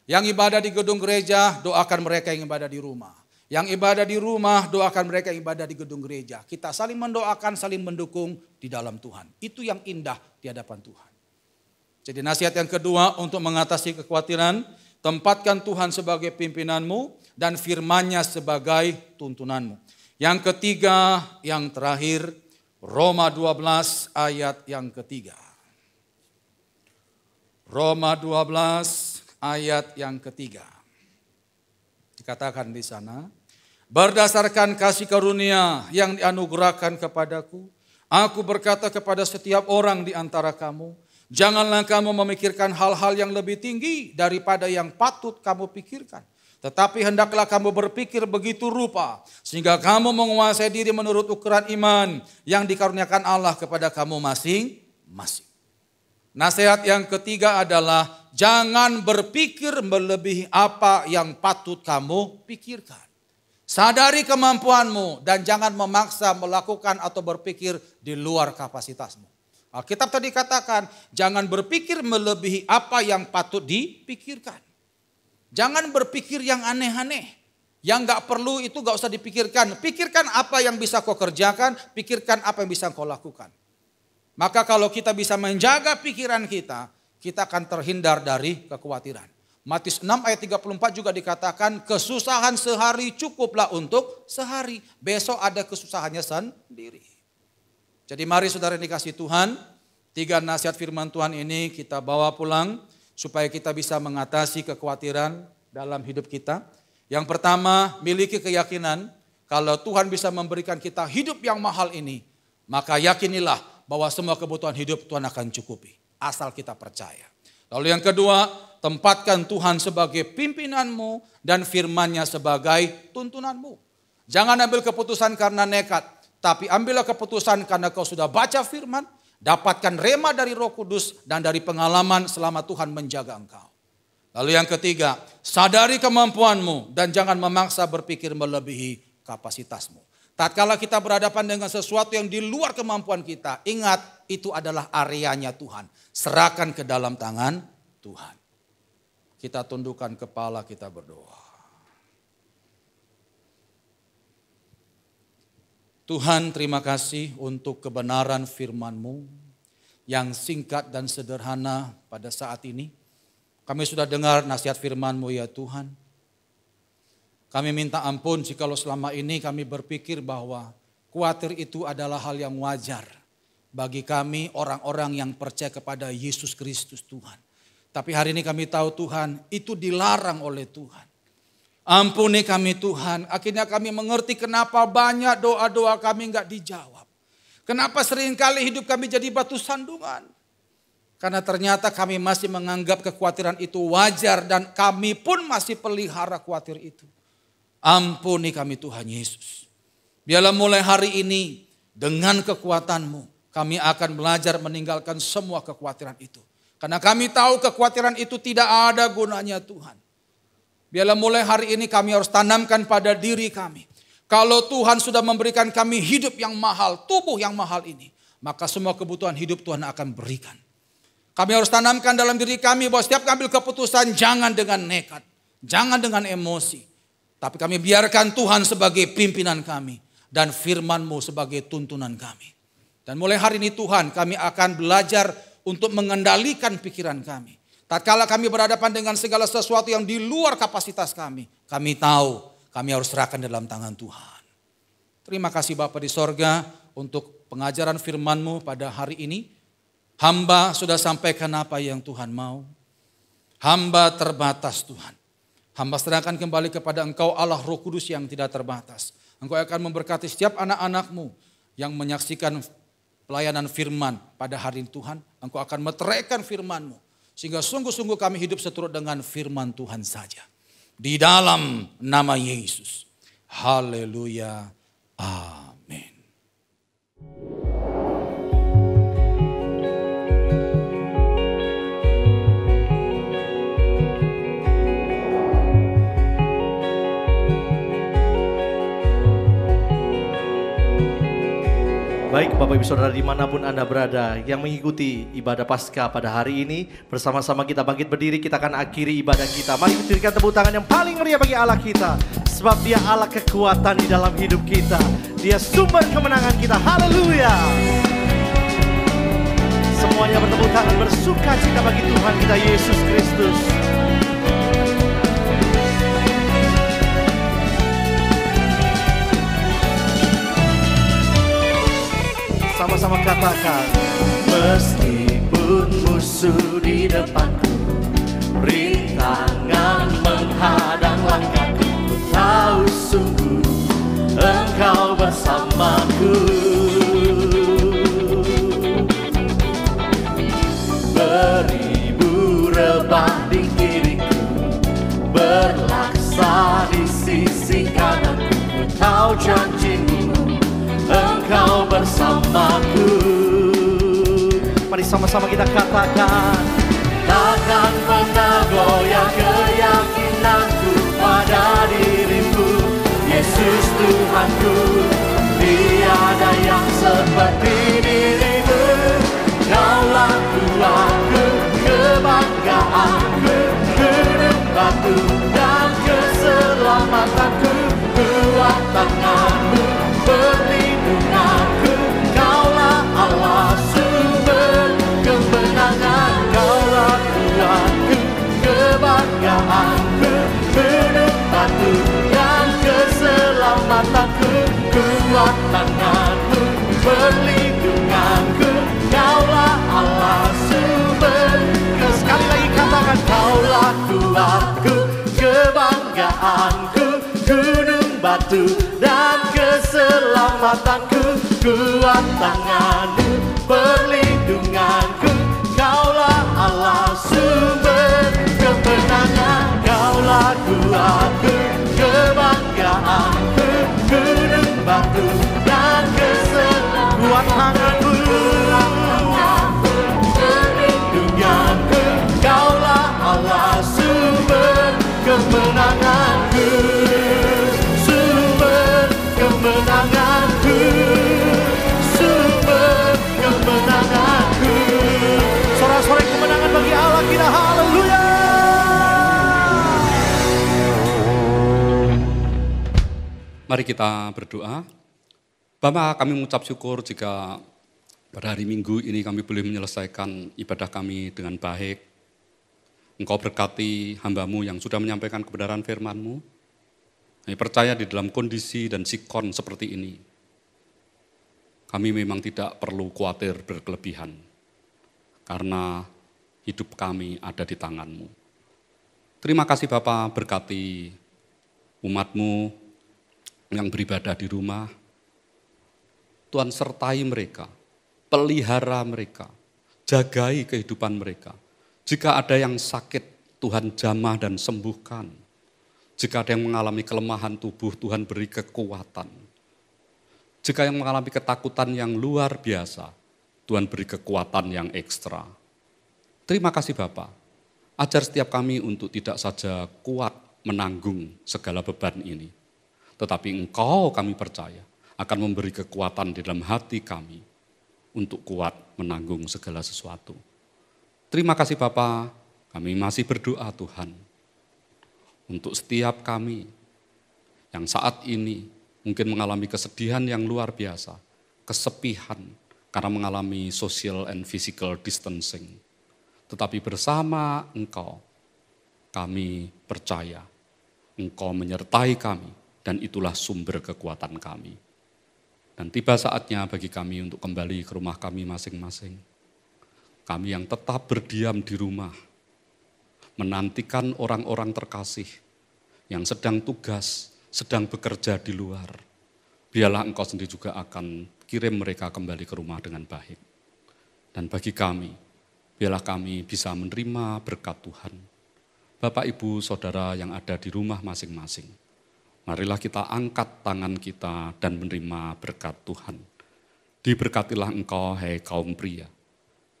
Yang ibadah di gedung gereja, doakan mereka yang ibadah di rumah. Yang ibadah di rumah, doakan mereka yang ibadah di gedung gereja. Kita saling mendoakan, saling mendukung di dalam Tuhan. Itu yang indah di hadapan Tuhan. Jadi nasihat yang kedua untuk mengatasi kekhawatiran, tempatkan Tuhan sebagai pimpinanmu dan firman-Nya sebagai tuntunanmu. Yang ketiga, yang terakhir, Roma 12 ayat yang ketiga. Roma 12 ayat yang ketiga. Dikatakan di sana, berdasarkan kasih karunia yang dianugerahkan kepadaku, aku berkata kepada setiap orang di antara kamu, Janganlah kamu memikirkan hal-hal yang lebih tinggi daripada yang patut kamu pikirkan. Tetapi hendaklah kamu berpikir begitu rupa, sehingga kamu menguasai diri menurut ukuran iman yang dikaruniakan Allah kepada kamu masing-masing. Nasihat yang ketiga adalah jangan berpikir melebihi apa yang patut kamu pikirkan. Sadari kemampuanmu dan jangan memaksa melakukan atau berpikir di luar kapasitasmu. Alkitab tadi katakan jangan berpikir melebihi apa yang patut dipikirkan. Jangan berpikir yang aneh-aneh. Yang gak perlu itu gak usah dipikirkan. Pikirkan apa yang bisa kau kerjakan, pikirkan apa yang bisa kau lakukan. Maka kalau kita bisa menjaga pikiran kita, kita akan terhindar dari kekhawatiran. Matius 6 ayat 34 juga dikatakan kesusahan sehari cukuplah untuk sehari. Besok ada kesusahannya sendiri. Jadi mari saudara dikasih Tuhan, 3 nasihat firman Tuhan ini kita bawa pulang supaya kita bisa mengatasi kekhawatiran dalam hidup kita. Yang pertama, miliki keyakinan kalau Tuhan bisa memberikan kita hidup yang mahal ini, maka yakinilah bahwa semua kebutuhan hidup Tuhan akan cukupi, asal kita percaya. Lalu yang kedua, tempatkan Tuhan sebagai pimpinanmu dan firman-Nya sebagai tuntunanmu. Jangan ambil keputusan karena nekat, tapi ambillah keputusan karena kau sudah baca firman, dapatkan rema dari Roh Kudus dan dari pengalaman selama Tuhan menjaga engkau. Lalu yang ketiga, sadari kemampuanmu dan jangan memaksa berpikir melebihi kapasitasmu. Tatkala kita berhadapan dengan sesuatu yang di luar kemampuan kita, ingat itu adalah areanya Tuhan. Serahkan ke dalam tangan Tuhan. Kita tundukkan kepala, kita berdoa. Tuhan, terima kasih untuk kebenaran firman-Mu yang singkat dan sederhana pada saat ini. Kami sudah dengar nasihat firman-Mu ya Tuhan. Kami minta ampun jikalau selama ini kami berpikir bahwa khawatir itu adalah hal yang wajar bagi kami orang-orang yang percaya kepada Yesus Kristus Tuhan. Tapi hari ini kami tahu Tuhan itu dilarang oleh Tuhan. Ampuni kami Tuhan, akhirnya kami mengerti kenapa banyak doa-doa kami enggak dijawab. Kenapa seringkali hidup kami jadi batu sandungan. Karena ternyata kami masih menganggap kekhawatiran itu wajar dan kami pun masih pelihara khawatir itu. Ampuni kami Tuhan Yesus. Biarlah mulai hari ini dengan kekuatan-Mu kami akan belajar meninggalkan semua kekhawatiran itu. Karena kami tahu kekhawatiran itu tidak ada gunanya Tuhan. Biarlah mulai hari ini kami harus tanamkan pada diri kami. Kalau Tuhan sudah memberikan kami hidup yang mahal, tubuh yang mahal ini, maka semua kebutuhan hidup Tuhan akan berikan. Kami harus tanamkan dalam diri kami bahwa setiap ambil keputusan jangan dengan nekat, jangan dengan emosi. Tapi kami biarkan Tuhan sebagai pimpinan kami dan firman-Mu sebagai tuntunan kami. Dan mulai hari ini Tuhan kami akan belajar untuk mengendalikan pikiran kami. Tatkala kami berhadapan dengan segala sesuatu yang di luar kapasitas kami tahu kami harus serahkan dalam tangan Tuhan. Terima kasih Bapa di sorga untuk pengajaran firman-Mu pada hari ini. Hamba sudah sampaikan apa yang Tuhan mau. Hamba terbatas Tuhan. Hamba serahkan kembali kepada Engkau Allah Roh Kudus yang tidak terbatas. Engkau akan memberkati setiap anak-anak-Mu yang menyaksikan pelayanan firman pada hari ini Tuhan. Engkau akan meteraikan firman-Mu. Sehingga sungguh-sungguh kami hidup seturut dengan firman Tuhan saja. Di dalam nama Yesus. Haleluya. Amin.
Baik Bapak Ibu Saudara dimanapun Anda berada yang mengikuti ibadah Paskah pada hari ini. Bersama-sama kita bangkit berdiri, kita akan akhiri ibadah kita. Mari berikan tepuk tangan yang paling meriah bagi Allah kita. Sebab Dia Allah kekuatan di dalam hidup kita. Dia sumber kemenangan kita. Haleluya. Semuanya bertepuk tangan bersuka cita bagi Tuhan kita Yesus Kristus. Sama-sama katakan, meskipun musuh di depanku, rintangan menghadang langkahku, ku tahu sungguh Engkau bersamaku. sama-sama kita katakan. Takkan pernah goyah keyakinanku pada dirimu, Yesus Tuhanku. Tiada yang seperti dirimu, Kaulah Tuhanku, kebanggaanku, gunung batu dan keselamatanku, kuat tanganmu, perlindunganku. Kaulah Allah sumber kemenangan, Kaulah Tuhanku, kebanggaanku, gunung batu dan keselamatanku, kuat tanganmu, perlindunganku. Kaulah Allah sumber. Sekali lagi katakan, Kaulah Tuhanku, kebanggaanku, gunung batu dan keselamatanku, kuat tanganmu, perlindunganku. Kaulah Allah sumber kemenangan, Kaulah Tuhanku, kebanggaanku, gunung batu dan keselamatanku, kuat tanganmu, perlindunganku. Kaulah Allah sumber kemenanganku, sumber kemenanganku, sumber kemenanganku. Sorak-sorai kemenangan bagi Allah kita, haleluya.
Mari kita berdoa. Bapa, kami mengucap syukur jika pada hari Minggu ini kami boleh menyelesaikan ibadah kami dengan baik. Engkau berkati hamba-Mu yang sudah menyampaikan kebenaran firman-Mu. Kami percaya di dalam kondisi dan sikon seperti ini, kami memang tidak perlu khawatir berkelebihan, karena hidup kami ada di tangan-Mu. Terima kasih Bapa, berkati umat-Mu yang beribadah di rumah. Tuhan sertai mereka, pelihara mereka, jagai kehidupan mereka. Jika ada yang sakit, Tuhan jamah dan sembuhkan. Jika ada yang mengalami kelemahan tubuh, Tuhan beri kekuatan. Jika yang mengalami ketakutan yang luar biasa, Tuhan beri kekuatan yang ekstra. Terima kasih Bapa. Ajar setiap kami untuk tidak saja kuat menanggung segala beban ini, tetapi Engkau kami percaya akan memberi kekuatan di dalam hati kami untuk kuat menanggung segala sesuatu. Terima kasih Bapa, kami masih berdoa Tuhan, untuk setiap kami yang saat ini mungkin mengalami kesedihan yang luar biasa, kesepihan karena mengalami social and physical distancing. Tetapi bersama Engkau, kami percaya Engkau menyertai kami dan itulah sumber kekuatan kami. Dan tiba saatnya bagi kami untuk kembali ke rumah kami masing-masing. Kami yang tetap berdiam di rumah, menantikan orang-orang terkasih yang sedang tugas, sedang bekerja di luar. Biarlah Engkau sendiri juga akan kirim mereka kembali ke rumah dengan baik. Dan bagi kami, biarlah kami bisa menerima berkat Tuhan. Bapak, Ibu, Saudara yang ada di rumah masing-masing, marilah kita angkat tangan kita dan menerima berkat Tuhan. Diberkatilah engkau, hai kaum pria.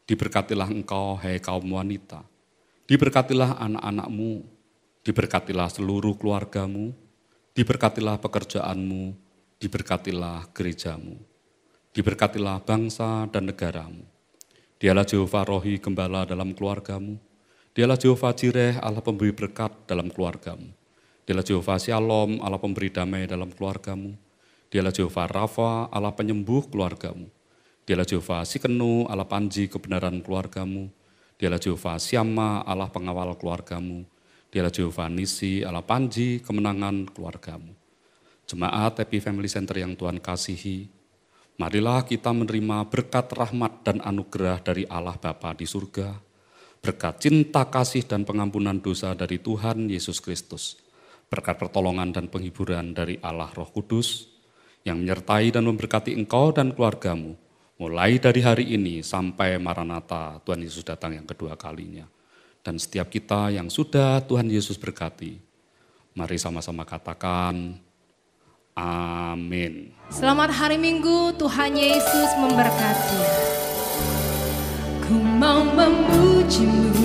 Diberkatilah engkau, hai kaum wanita. Diberkatilah anak-anakmu. Diberkatilah seluruh keluargamu. Diberkatilah pekerjaanmu. Diberkatilah gerejamu. Diberkatilah bangsa dan negaramu. Dialah Jehovah Rohi Gembala dalam keluargamu. Dialah Jehovah Jireh, Allah pemberi berkat dalam keluargamu. Dialah Jehovah Shalom, Allah pemberi damai dalam keluargamu. Dialah Jehovah Rafa, Allah penyembuh keluargamu. Dialah Jehovah Sikenu, Allah panji kebenaran keluargamu. Dialah Jehovah Syama, Allah pengawal keluargamu. Dialah Jehovah Nisi, Allah panji kemenangan keluargamu. Jemaat Happy Family Center yang Tuhan kasihi, marilah kita menerima berkat rahmat dan anugerah dari Allah Bapa di surga, berkat cinta kasih dan pengampunan dosa dari Tuhan Yesus Kristus, berkat pertolongan dan penghiburan dari Allah Roh Kudus, yang menyertai dan memberkati engkau dan keluargamu, mulai dari hari ini sampai Maranatha, Tuhan Yesus datang yang kedua kalinya. Dan setiap kita yang sudah Tuhan Yesus berkati, mari sama-sama katakan, amin.
Selamat hari Minggu, Tuhan Yesus memberkati. Ku mau memujimu